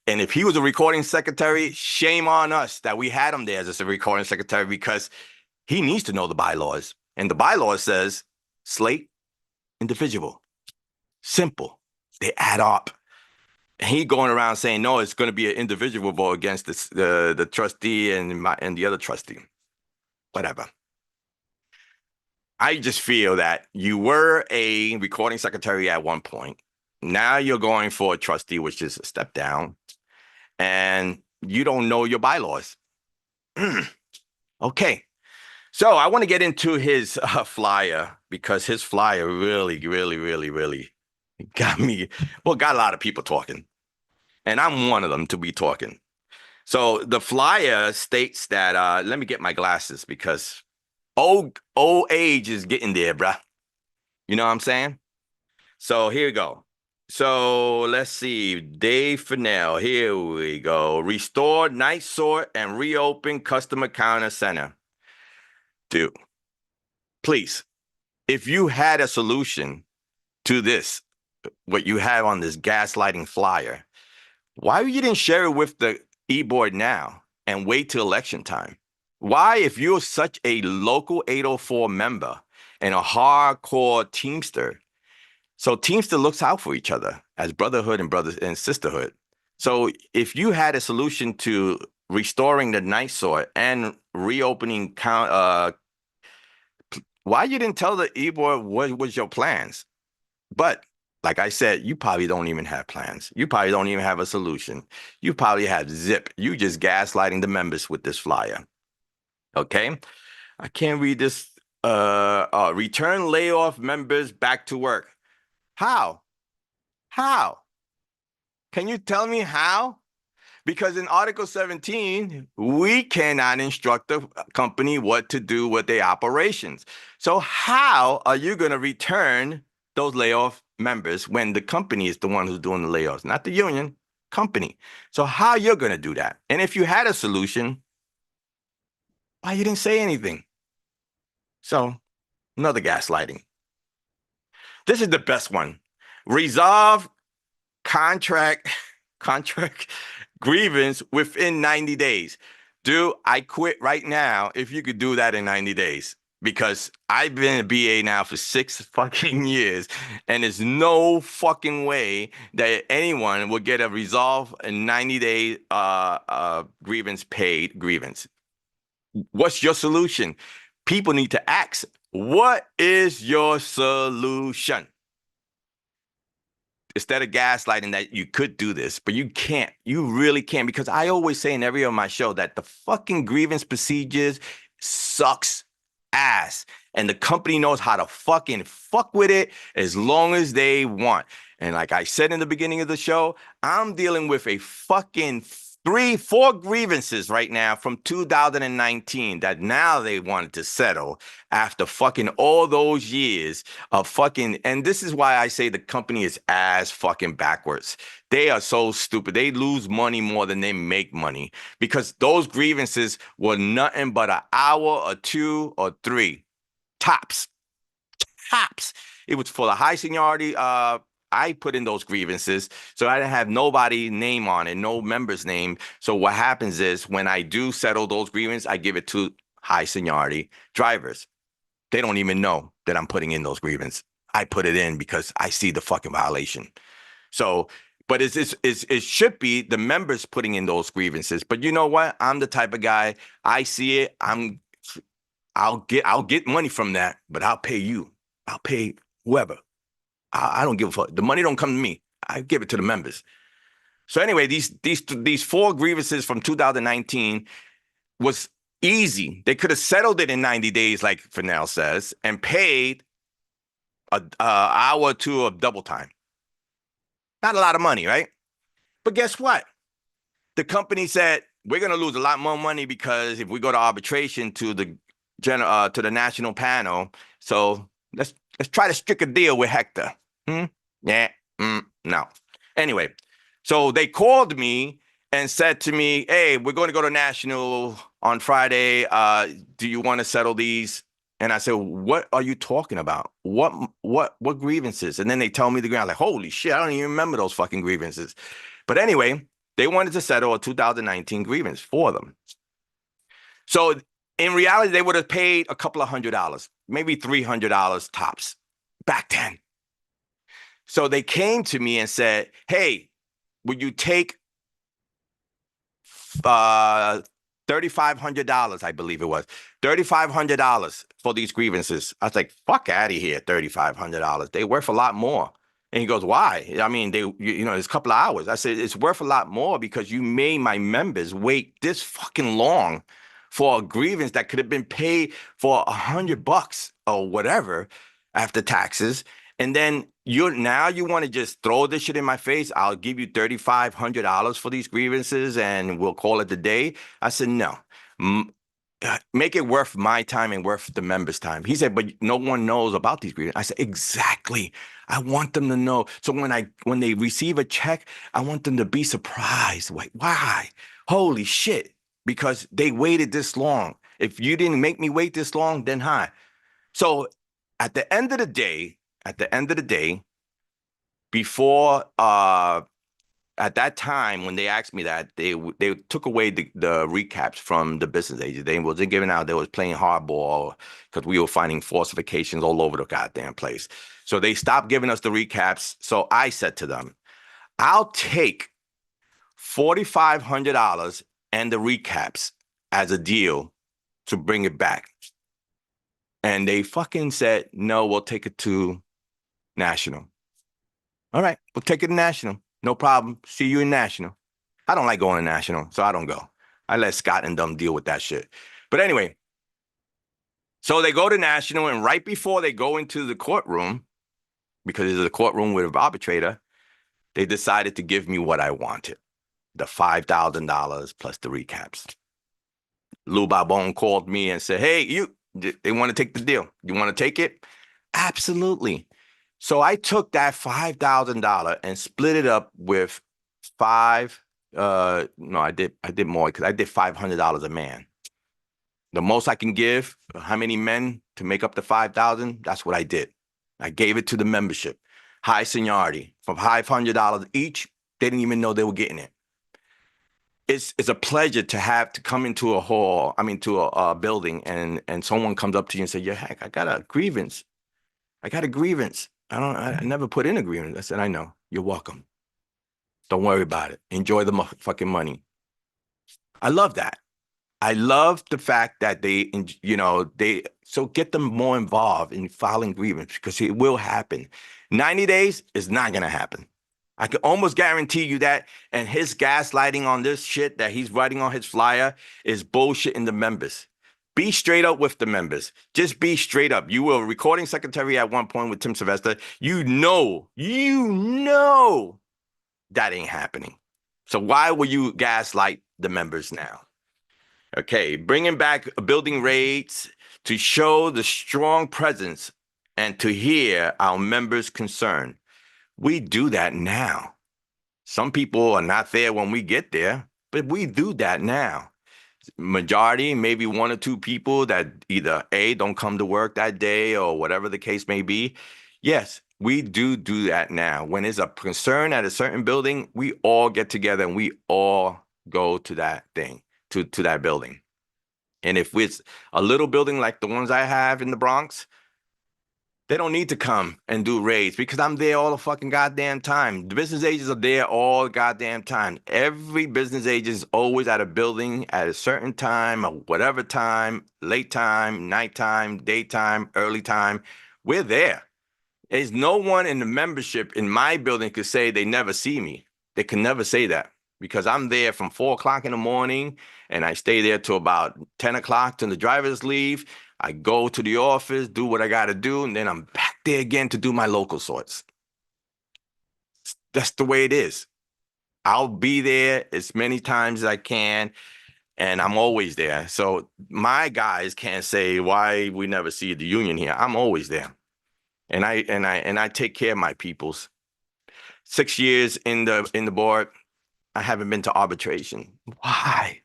And if he was a recording secretary, shame on us that we had him there as a recording secretary, because he needs to know the bylaws. And the bylaws says slate, individual, simple. They add up. And he going around saying, no, it's going to be an individual vote against the trustee and the other trustee. Whatever. I just feel that you were a recording secretary at one point. Now you're going for a trustee, which is a step down, and you don't know your bylaws. Okay. So I want to get into his flyer, because his flyer really, really, really, really got a lot of people talking. And I'm one of them to be talking. So the flyer states that, let me get my glasses, because old age is getting there, bruh. You know what I'm saying? So here we go. So let's see. Dave Fennell. Here we go. Restore night sort and reopen customer counter center. Dude, please, if you had a solution to this, what you have on this gaslighting flyer, why you didn't share it with the e-board now and wait till election time? Why, if you're such a local 804 member and a hardcore Teamster, So Teamster looks out for each other as brotherhood and brothers and sisterhood. So if you had a solution to restoring the night sort and reopening why you didn't tell the e-board what was your plans? But like I said, you probably don't even have plans. You probably don't even have a solution. You probably have zip. You just gaslighting the members with this flyer. Okay. I can't read this. Return layoff members back to work. How? How? Can you tell me how? Because in Article 17, we cannot instruct the company what to do with their operations. So how are you going to return those layoff members when the company is the one who's doing the layoffs, not the union, company? So how you're going to do that? And if you had a solution, why you didn't say anything? So another gaslighting. This is the best one. Resolve contract grievance within 90 days. Dude, I quit right now if you could do that in 90 days. Because I've been a BA now for 6 fucking years, and there's no fucking way that anyone will get a resolve in 90-day grievance paid grievance. What's your solution? People need to ask, what is your solution? Instead of gaslighting that you could do this, but you can't. You really can't, because I always say in every of my show that the fucking grievance procedures sucks ass, and the company knows how to fucking fuck with it as long as they want. And like I said in the beginning of the show, I'm dealing with a fucking 3-4 grievances right now from 2019 that now they wanted to settle after fucking all those years of fucking. And this is why I say the company is ass fucking backwards. They are so stupid. They lose money more than they make money, because those grievances were nothing but an hour or 2 or 3 tops. It was for the high seniority. I put in those grievances, so I didn't have nobody name on it, no member's name. So what happens is when I do settle those grievances, I give it to high seniority drivers. They don't even know that I'm putting in those grievances. I put it in because I see the fucking violation. So, but it should be the members putting in those grievances. But you know what? I'm the type of guy, I see it. I'll get money from that, but I'll pay you. I'll pay whoever. I don't give a fuck. The money don't come to me. I give it to the members. So anyway, these 4 grievances from 2019 was easy. They could have settled it in 90 days, like Fennell says, and paid an hour or 2 of double time. Not a lot of money, right? But guess what? The company said, we're going to lose a lot more money because if we go to arbitration to the national panel, so let's try to strike a deal with Hector. Yeah. No. Anyway, so they called me and said to me, hey, we're going to go to national on Friday. Do you want to settle these? And I said, what are you talking about? What grievances? And then they tell me the grievances. I'm like, holy shit, I don't even remember those fucking grievances. But anyway, they wanted to settle a 2019 grievance for them. So in reality, they would have paid a couple of $100, maybe $300 tops back then. So they came to me and said, hey, would you take $3,500, I believe it was, $3,500 for these grievances? I was like, fuck out of here, $3,500. They're worth a lot more. And he goes, why? I mean, it's a couple of hours. I said, it's worth a lot more because you made my members wait this fucking long for a grievance that could have been paid for $100 or whatever after taxes. And then you want to just throw this shit in my face. I'll give you $3,500 for these grievances and we'll call it a day. I said, no, make it worth my time and worth the members' time. He said, but no one knows about these grievances. I said, exactly. I want them to know. So when they receive a check, I want them to be surprised. Like, why? Holy shit. Because they waited this long. If you didn't make me wait this long, then hi. So at the end of the day, before at that time when they asked me that, they took away the recaps from the business agents. They wasn't giving out. They was playing hardball because we were finding falsifications all over the goddamn place. So they stopped giving us the recaps. So I said to them, I'll take $4,500 and the recaps as a deal to bring it back. And they fucking said, no, we'll take it to National. All right, we'll take it to National. No problem. See you in National. I don't like going to National, so I don't go. I let Scott and them deal with that shit. But anyway, so they go to National, and right before they go into the courtroom, because it's a courtroom with an arbitrator, they decided to give me what I wanted, the $5,000 plus the recaps. Lou Barbone called me and said, hey, they want to take the deal. You want to take it? Absolutely. So I took that $5,000 and split it up with no, I did more because I did $500 a man. The most I can give, how many men to make up the 5,000? That's what I did. I gave it to the membership, high seniority, from $500 each. They didn't even know they were getting it. It's a pleasure to have to come into a hall, to a building, and someone comes up to you and say, yeah, heck, I got a grievance. I never put in a grievance. I said, I know. You're welcome. Don't worry about it. Enjoy the fucking money. I love that. I love the fact that so get them more involved in filing grievance because it will happen. 90 days is not going to happen. I can almost guarantee you that. And his gaslighting on this shit that he's writing on his flyer is bullshitting the members. Be straight up with the members. Just be straight up. You were a recording secretary at one point with Tim Sylvester. You know that ain't happening. So why will you gaslight the members now? Okay, bringing back building rates to show the strong presence and to hear our members' concern. We do that now. Some people are not there when we get there, but we do that now. Majority, maybe one or two people that either A, don't come to work that day or whatever the case may be. Yes, we do that now. When there's a concern at a certain building, we all get together and we all go to that thing, to that building. And if it's a little building like the ones I have in the Bronx, they don't need to come and do raids because I'm there all the fucking goddamn time. The business agents are there all the goddamn time. Every business agent is always at a building at a certain time or whatever time, late time, nighttime, daytime, early time. We're there. There's no one in the membership in my building could say they never see me. They can never say that because I'm there from 4 o'clock in the morning and I stay there till about 10 o'clock till the drivers leave. I go to the office, do what I got to do, and then I'm back there again to do my local sorts. That's the way it is. I'll be there as many times as I can, and I'm always there. So my guys can't say why we never see the union here. I'm always there, and I take care of my peoples. 6 years in the board, I haven't been to arbitration. Why?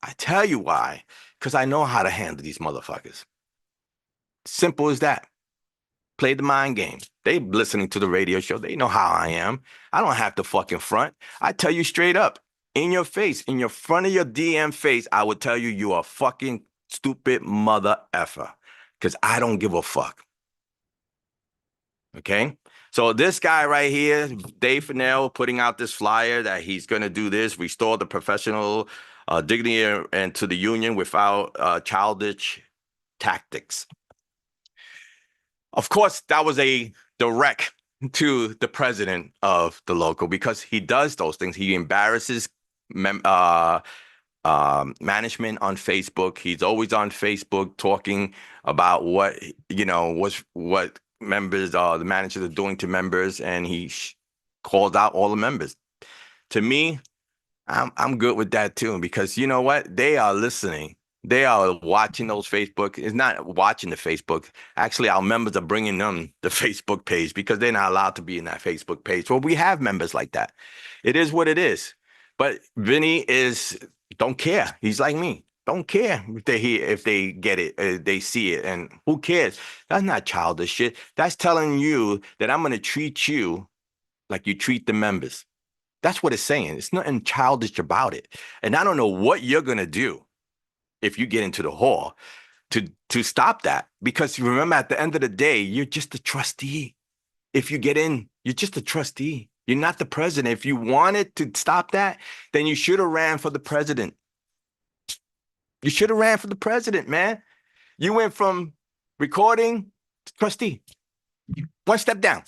I tell you why. Because I know how to handle these motherfuckers. Simple as that. Play the mind game. They listening to the radio show. They know how I am. I don't have to fucking front. I tell you straight up, in your face, in your front of your DM face, I would tell you you are fucking stupid mother effer. Because I don't give a fuck. Okay? So this guy right here, Dave Fennell, putting out this flyer that he's going to do this, restore the professional dignity and to the union without childish tactics. Of course, that was a direct to the president of the local because he does those things. He embarrasses management on Facebook. He's always on Facebook talking about what members, the managers are doing to members, and he calls out all the members. To me, I'm good with that too, because you know what? They are listening. They are watching those Facebook. It's not watching the Facebook. Actually, our members are bringing them the Facebook page because they're not allowed to be in that Facebook page. Well, we have members like that. It is what it is. But Vinny don't care. He's like me. Don't care if they get it, they see it, and who cares? That's not childish shit. That's telling you that I'm going to treat you like you treat the members. That's what it's saying. It's nothing childish about it. And I don't know what you're going to do if you get into the hall to stop that. Because you remember, at the end of the day, you're just a trustee. If you get in, you're just a trustee. You're not the president. If you wanted to stop that, then you should have ran for the president. You should have ran for the president, man. You went from recording to trustee. One step down.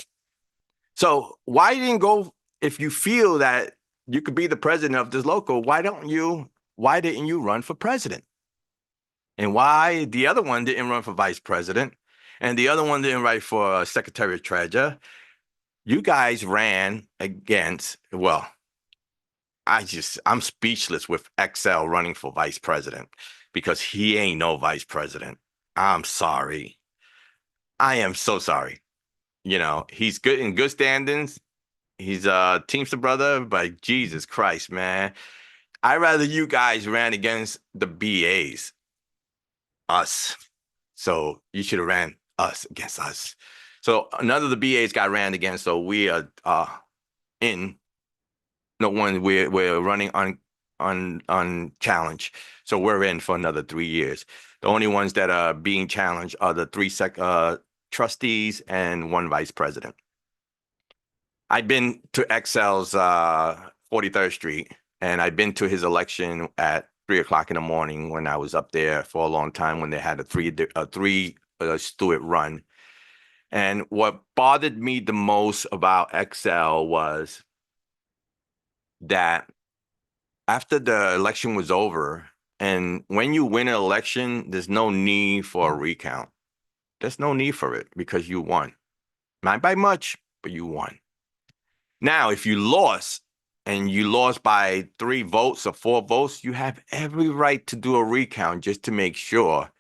So why you didn't go, if you feel that you could be the president of this local, why didn't you run for president? And why the other one didn't run for vice president? And the other one didn't run for secretary of treasurer? You guys ran against, well, I'm speechless with XL running for vice president because he ain't no vice president. I'm sorry. I am so sorry. You know, he's good in good standings. He's a Teamster brother, but Jesus Christ, man. I'd rather you guys ran against the BAs, us. So you should have ran us against us. So none of the BAs got ran against. So we are in. No one, we're running on challenge. So we're in for another 3 years. The only ones that are being challenged are the three trustees and one vice president. I've been to XL's 43rd Street, and I've been to his election at 3:00 in the morning when I was up there for a long time when they had a three Stewart run. And what bothered me the most about XL was that after the election was over, and when you win an election, there's no need for a recount. There's no need for it because you won. Not by much, but you won. Now, if you lost and you lost by 3 votes or 4 votes, you have every right to do a recount just to make sure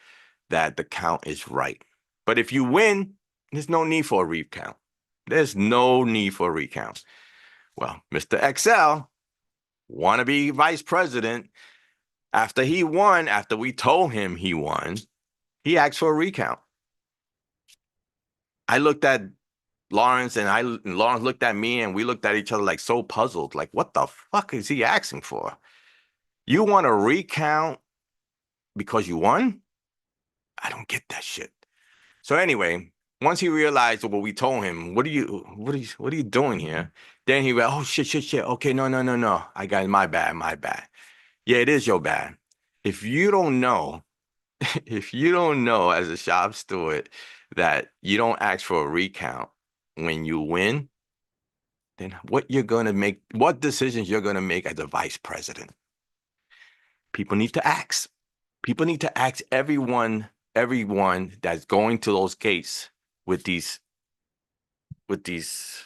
that the count is right. But if you win, there's no need for a recount. There's no need for a recount. Well, Mr. XL, wannabe vice president, after he won, after we told him he won, he asked for a recount. I looked at Lawrence and Lawrence looked at me, and we looked at each other like so puzzled, like, what the fuck is he asking for? You want a recount because you won? I don't get that shit. So anyway, once he realized what we told him, what are you doing here? Then he went, oh shit. Okay, no. I got my bad. Yeah, it is your bad. If you don't know as a shop steward that you don't ask for a recount when you win, then what decisions you're gonna make as a vice president? People need to ask. People need to ask everyone that's going to those gates with these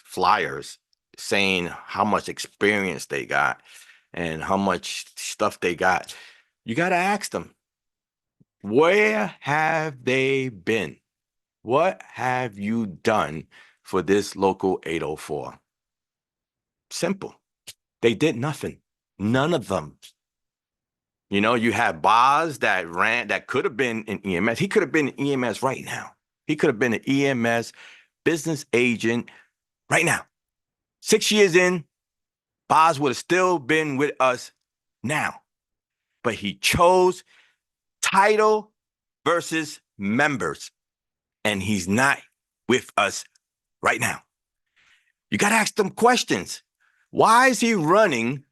flyers saying how much experience they got and how much stuff they got. You got to ask them, where have they been? What have you done for this local 804? Simple. They did nothing. None of them. You know, you have Boz that could have been in EMS. He could have been in EMS right now. He could have been an EMS business agent right now. 6 years in, Boz would have still been with us now. But he chose title versus members. And he's not with us right now. You got to ask them questions. Why is he running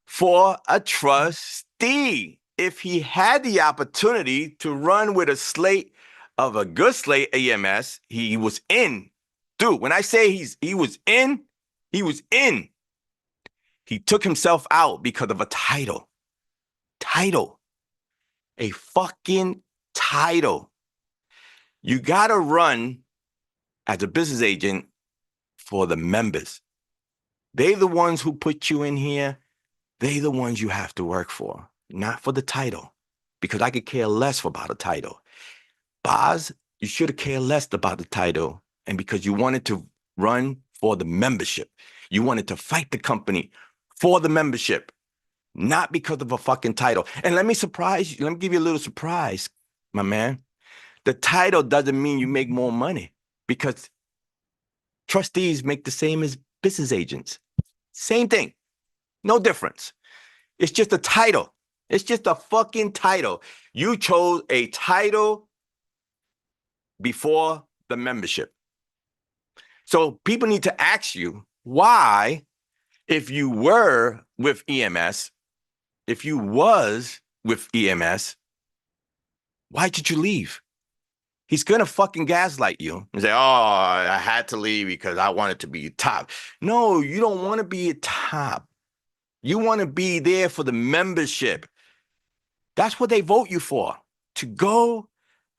for a trustee? If he had the opportunity to run with a good slate EMS, he was in. Dude, when I say he was in, he was in. He took himself out because of a title. A fucking title. You got to run as a business agent for the members. They're the ones who put you in here. They're the ones you have to work for, not for the title, because I could care less about a title. Boz, you should have cared less about the title, and because you wanted to run for the membership. You wanted to fight the company for the membership, not because of a fucking title. And let me give you a little surprise, my man. The title doesn't mean you make more money, because trustees make the same as business agents. Same thing. No difference. It's just a title. It's just a fucking title. You chose a title before the membership. So people need to ask you why, if you were with EMS, if you was with EMS, why did you leave? He's going to fucking gaslight you and say, oh, I had to leave because I wanted to be top. No, you don't want to be a top. You want to be there for the membership. That's what they vote you for, to go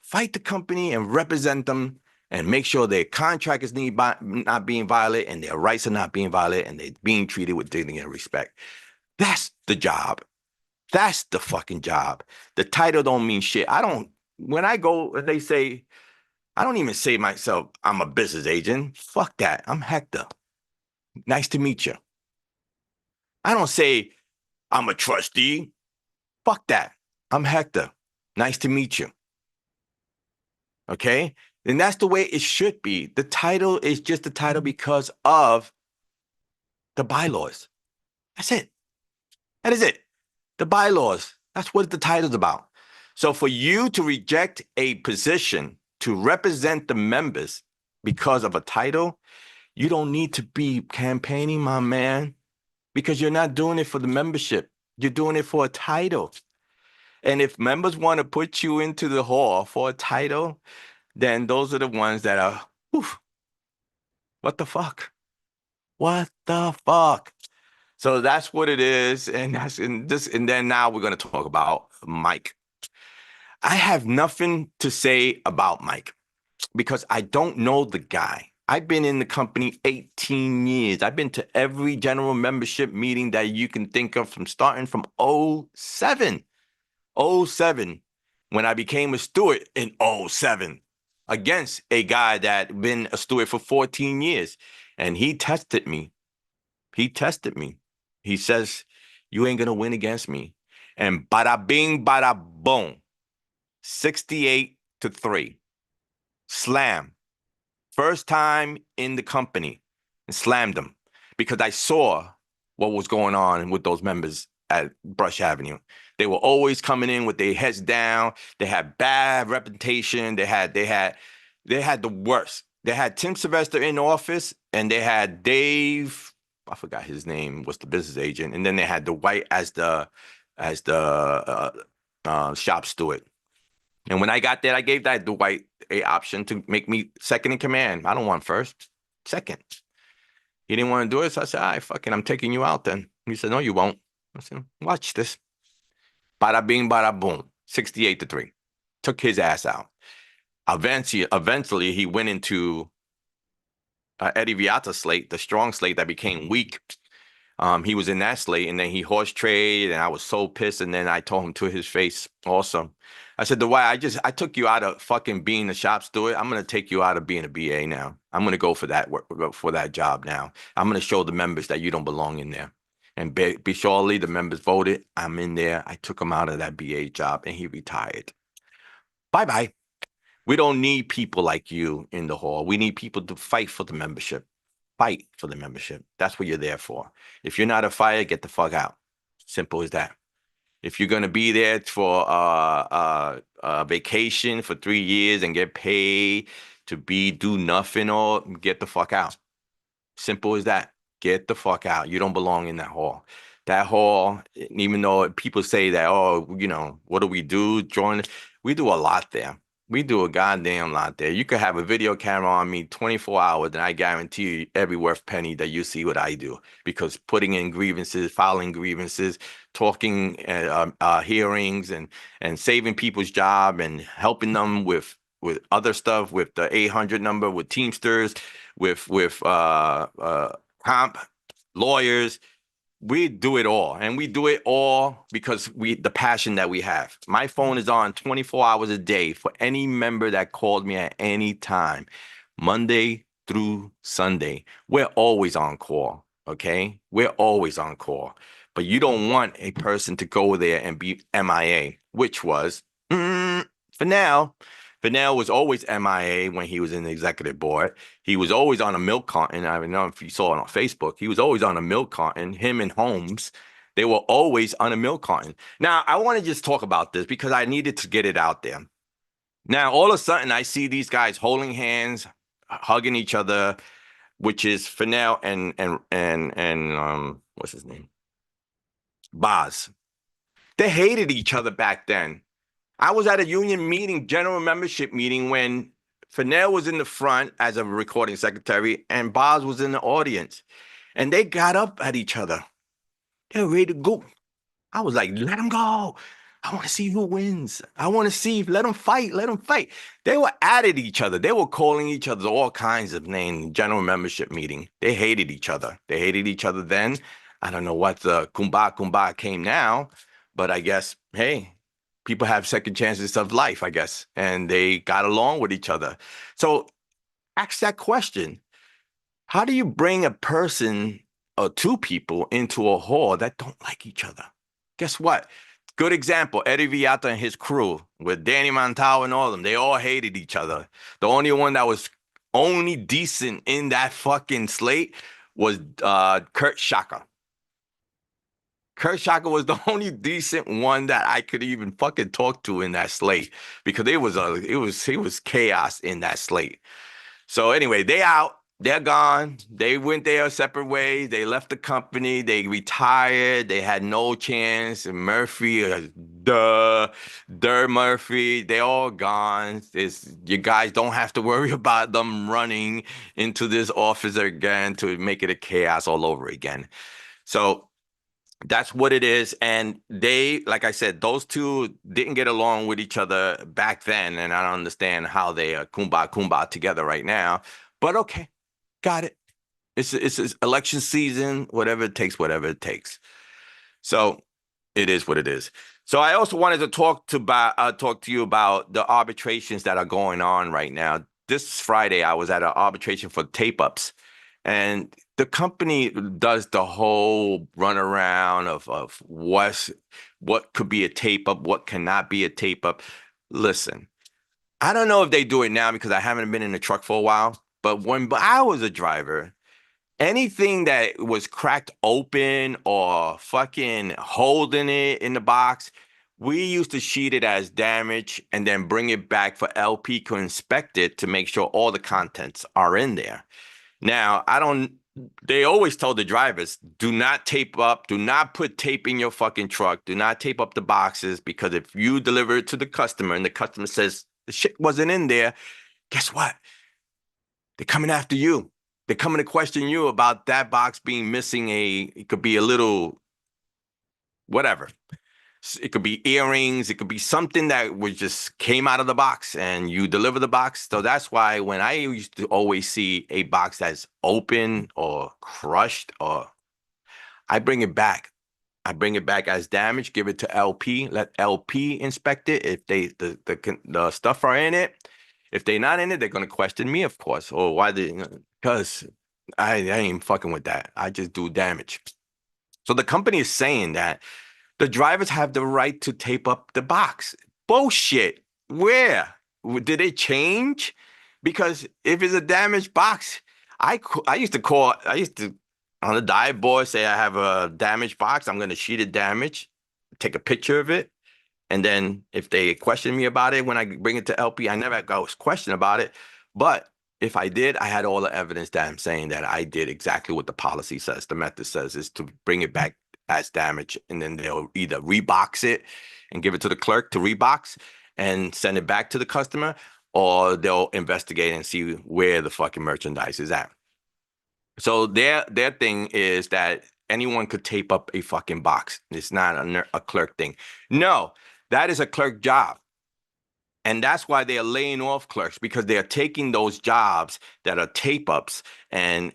fight the company and represent them and make sure their contract is not being violated and their rights are not being violated and they're being treated with dignity and respect. That's the job. That's the fucking job. The title don't mean shit. When I go and they say, I don't even say myself, I'm a business agent. Fuck that. I'm Hector. Nice to meet you. I don't say I'm a trustee. Fuck that. I'm Hector. Nice to meet you. Okay? And that's the way it should be. The title is just the title because of the bylaws. That's it. That is it. The bylaws. That's what the title's about. So for you to reject a position to represent the members because of a title, you don't need to be campaigning, my man, because you're not doing it for the membership. You're doing it for a title. And if members want to put you into the hall for a title, then those are the ones that are, oof, what the fuck? What the fuck? So that's what it is. And then now we're going to talk about Mike. I have nothing to say about Mike because I don't know the guy. I've been in the company 18 years. I've been to every general membership meeting that you can think of starting from 07. 07, when I became a steward in 07 against a guy that been a steward for 14 years. And he tested me. He tested me. He says, you ain't going to win against me. And bada bing, bada boom. 68-3. Slam. First time in the company, and slammed them because I saw what was going on with those members at Brush Avenue. They were always coming in with their heads down. They had bad reputation. They had the worst. They had Tim Sylvester in office, and they had Dave, I forgot his name, was the business agent, and then they had Dwight as the shop steward. And when I got there, I gave that Dwight a option to make me second in command. I don't want first, second. He didn't want to do it, so I said, all right, fucking, I'm taking you out then. He said, no, you won't. I said, watch this. Bada bing, bada boom, 68-3. Took his ass out. Eventually, he went into Eddie Viata's slate, the strong slate that became weak. He was in that slate, and then he horse traded, and I was so pissed. And then I told him to his face also. I said, Dwight, I took you out of fucking being a shop steward. I'm going to take you out of being a BA now. I'm going to go for that job now. I'm going to show the members that you don't belong in there. And be surely the members voted. I'm in there. I took him out of that BA job, and he retired. Bye-bye. We don't need people like you in the hall. We need people to fight for the membership. Fight for the membership. That's what you're there for. If you're not a fighter, get the fuck out. Simple as that. If you're going to be there for a vacation for 3 years and get paid to do nothing, or get the fuck out. Simple as that. Get the fuck out. You don't belong in that hall. That hall, even though people say that, oh, what do we do? We do a lot there. We do a goddamn lot there. You could have a video camera on me 24 hours, and I guarantee you every worth penny that you see what I do. Because putting in grievances, filing grievances, talking hearings, and saving people's job and helping them with other stuff, with the 800 number, with Teamsters, with comp, lawyers. We do it all, and we do it all because the passion that we have. My phone is on 24 hours a day for any member that called me at any time, Monday through Sunday. We're always on call, okay? We're always on call. But you don't want a person to go there and be MIA, which was, for now, Fennell was always MIA when he was in the executive board. He was always on a milk carton. I don't know if you saw it on Facebook. He was always on a milk carton. Him and Holmes, they were always on a milk carton. Now, I want to just talk about this because I needed to get it out there. Now, all of a sudden, I see these guys holding hands, hugging each other, which is Fennell and what's his name? Boz. They hated each other back then. I was at a union meeting, general membership meeting, when Fennell was in the front as a recording secretary and Boz was in the audience. And they got up at each other. They were ready to go. I was like, let them go. I want to see who wins. I want to see, let them fight, let them fight. They were at each other. They were calling each other all kinds of names, general membership meeting. They hated each other. They hated each other then. I don't know what the kumbaya came now, but I guess, hey, people have second chances of life, I guess, and they got along with each other. So ask that question. How do you bring a person or two people into a hall that don't like each other? Guess what? Good example, Eddie Viata and his crew with Danny Montal and all of them. They all hated each other. The only one that was only decent in that fucking slate was Kurt Shaka. Kurt Shaka was the only decent one that I could even fucking talk to in that slate because it was chaos in that slate. So anyway, they out. They're gone. They went their separate ways. They left the company. They retired. They had no chance. And Murphy, Murphy, they all gone. You guys don't have to worry about them running into this office again to make it a chaos all over again. So that's what it is. And they, like I said, those two didn't get along with each other back then. And I don't understand how they are kumbaya together right now. But okay. Got it. It's election season, whatever it takes. So it is what it is. So I also wanted to talk to you about the arbitrations that are going on right now. This Friday, I was at an arbitration for tape-ups, and the company does the whole runaround of what could be a tape-up, what cannot be a tape-up. Listen, I don't know if they do it now because I haven't been in the truck for a while. But when I was a driver, anything that was cracked open or fucking holding it in the box, we used to sheet it as damage and then bring it back for LP to inspect it to make sure all the contents are in there. Now, they always told the drivers, do not tape up, do not put tape in your fucking truck, do not tape up the boxes, because if you deliver it to the customer and the customer says the shit wasn't in there, guess what? They're coming after you. They're coming to question you about that box being missing it could be a little, whatever. It could be earrings. It could be something that just came out of the box and you deliver the box. So that's why when I used to always see a box that's open or crushed, or I bring it back. I bring it back as damaged, give it to LP, let LP inspect it. If the stuff are in it, if they're not in it, they're going to question me, of course. Or why because I ain't fucking with that. I just do damage. So the company is saying that the drivers have the right to tape up the box. Bullshit. Where? Did it change? Because if it's a damaged box, I used to on the dive board say I have a damaged box. I'm going to sheet it damaged, take a picture of it. And then if they question me about it when I bring it to LP, I never was questioned about it. But if I did, I had all the evidence that I'm saying that I did exactly what the policy says, the method says, is to bring it back as damage. And then they'll either rebox it and give it to the clerk to rebox and send it back to the customer, or they'll investigate and see where the fucking merchandise is at. So their thing is that anyone could tape up a fucking box. It's not a clerk thing. No, that is a clerk job. And that's why they are laying off clerks, because they are taking those jobs that are tape ups and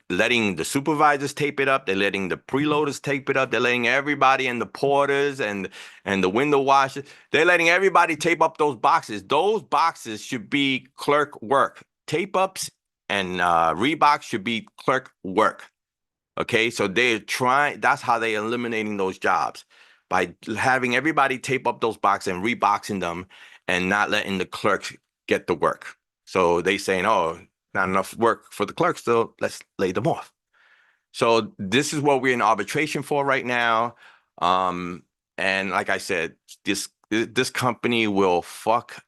letting the supervisors tape it up. They're letting the preloaders tape it up. They're letting everybody, and the porters and the window washers, they're letting everybody tape up those boxes. Those boxes should be clerk work. Tape ups and rebox should be clerk work. Okay, so that's how they're eliminating those jobs, by having everybody tape up those boxes and reboxing them and not letting the clerks get the work. So they saying, oh, not enough work for the clerks, so let's lay them off. So this is what we're in arbitration for right now. And like I said, this company will fuck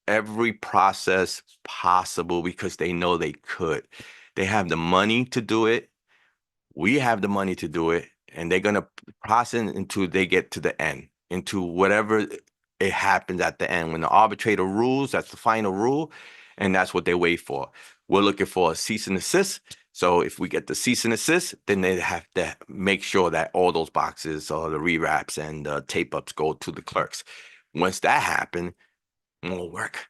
every process possible because they know they could. They have the money to do it. We have the money to do it, and they're gonna process until they get to the end, into whatever it happens at the end. When the arbitrator rules, that's the final rule, and that's what they wait for. We're looking for a cease and desist. So if we get the cease and desist, then they have to make sure that all those boxes or the rewraps and the tape ups go to the clerks. Once that happens, more work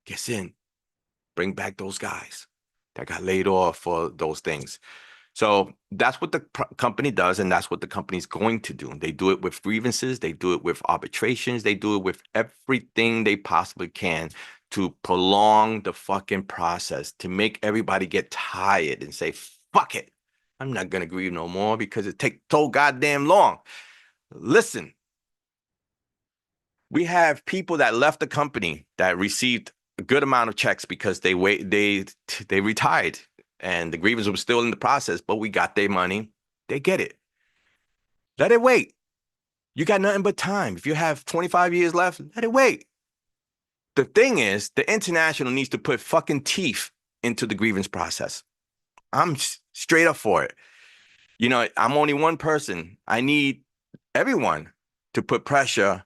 gets in. Bring back those guys that got laid off for those things. So that's what the company does, and that's what the company's going to do. They do it with grievances, they do it with arbitrations, they do it with everything they possibly can to prolong the fucking process, to make everybody get tired and say, fuck it, I'm not going to grieve no more because it takes so goddamn long. Listen, we have people that left the company that received a good amount of checks because they retired. And the grievance was still in the process, but we got their money. They get it. Let it wait. You got nothing but time. If you have 25 years left, let it wait. The thing is, the international needs to put fucking teeth into the grievance process. I'm straight up for it. You know, I'm only one person. I need everyone to put pressure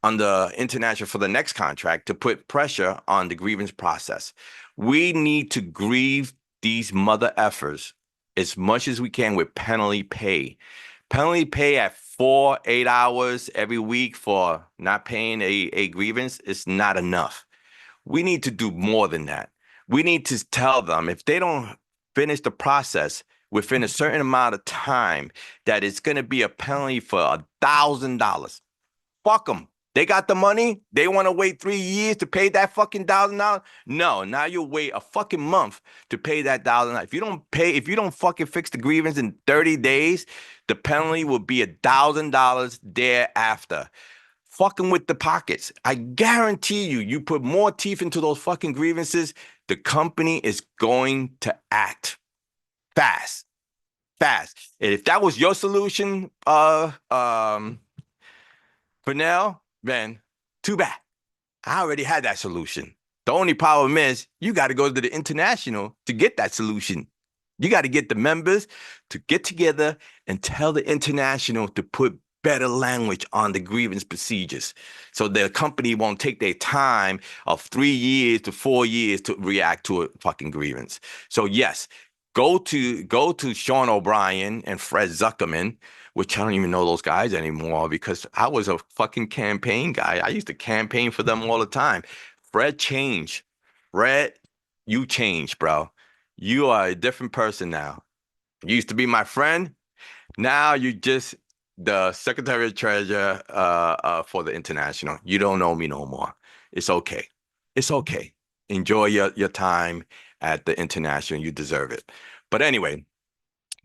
on the international for the next contract, to put pressure on the grievance process. We need to grieve these mother effers as much as we can with penalty pay. Penalty pay at 8 hours every week for not paying a grievance is not enough. We need to do more than that. We need to tell them if they don't finish the process within a certain amount of time, that it's going to be a penalty for $1,000. Fuck them. They got the money. They want to wait 3 years to pay that fucking $1,000. No, now you'll wait a fucking month to pay that $1,000. If you don't fucking fix the grievance in 30 days, the penalty will be $1,000 thereafter. Fucking with the pockets. I guarantee you, you put more teeth into those fucking grievances, the company is going to act fast. And if that was your solution, for now, then too bad. I already had that solution. The only problem is you got to go to the international to get that solution. You got to get the members to get together and tell the international to put better language on the grievance procedures, so the company won't take their time of 3 years to 4 years to react to a fucking grievance. So yes, go to Sean O'Brien and Fred Zuckerman, which I don't even know those guys anymore because I was a fucking campaign guy. I used to campaign for them all the time. Fred changed. Fred, you changed, bro. You are a different person now. You used to be my friend. Now you just the Secretary of Treasurer for the international. You don't know me no more. It's okay. It's okay. Enjoy your time at the international. You deserve it. But anyway,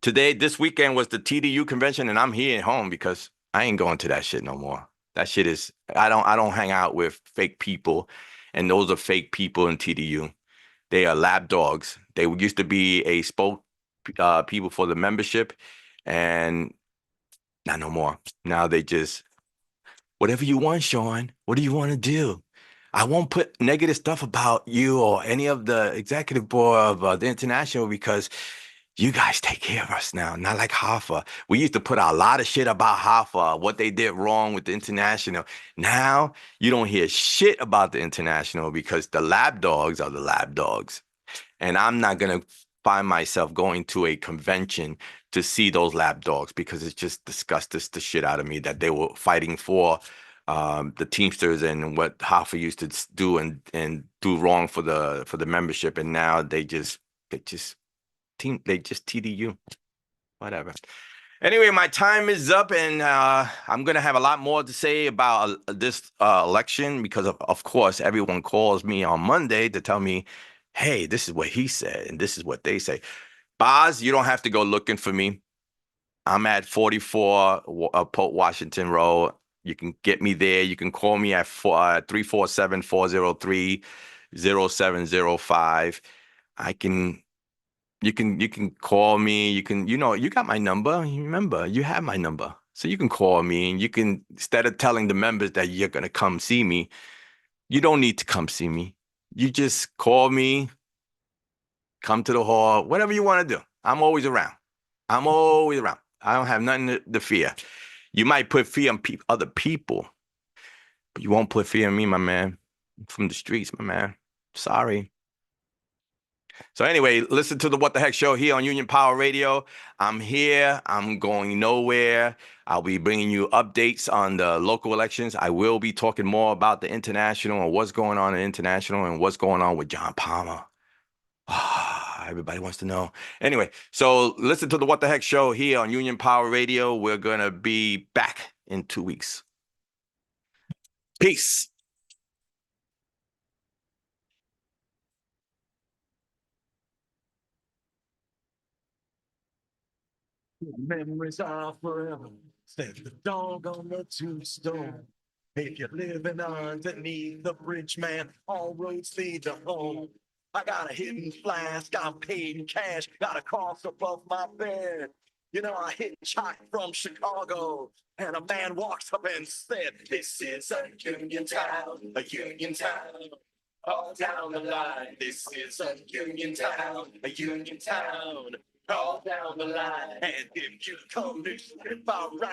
this weekend was the TDU convention, and I'm here at home because I ain't going to that shit no more. That shit is, I don't hang out with fake people, and those are fake people in TDU. They are lap dogs. They used to be a people for the membership, and not no more. Now they just, whatever you want, Sean. What do you want to do? I won't put negative stuff about you or any of the executive board of the international because you guys take care of us now, not like Hoffa. We used to put out a lot of shit about Hoffa, what they did wrong with the international. Now you don't hear shit about the international because the lab dogs are the lab dogs. And I'm not going to find myself going to a convention to see those lap dogs because it just disgusts the shit out of me that they were fighting for the Teamsters and what Hoffa used to do and do wrong for the membership, and now they just TDU, whatever. Anyway, my time is up, and I'm gonna have a lot more to say about this election because of course everyone calls me on Monday to tell me, hey, this is what he said and this is what they say. Boz, you don't have to go looking for me. I'm at 44 Port Washington Road. You can get me there. You can call me at 347-403-0705. You can call me. You got my number. You remember, you have my number. So you can call me, and you can, instead of telling the members that you're going to come see me, you don't need to come see me. You just call me, come to the hall, whatever you want to do. I'm always around. I'm always around. I don't have nothing to fear. You might put fear on other people, but you won't put fear on me, my man. I'm from the streets, my man. Sorry. So anyway, listen to the What the Heck show here on Union Power Radio. I'm here. I'm going nowhere. I'll be bringing you updates on the local elections. I will be talking more about the international and what's going on in international and what's going on with John Palmer. Everybody wants to know. Anyway, so listen to the What the Heck show here on Union Power Radio. We're going to be back in 2 weeks. Peace. Memories are forever. Said the dog on the tombstone. If you're living underneath the bridge, man, all roads lead to home. I got a hidden flask, I'm paid in cash, got a cross above my bed. You know, I hitchhiked from Chicago, and a man walks up and said, "This is a union town, a union town. All down the line, this is a union town, a union town. All down the line, and if you come to slip out right."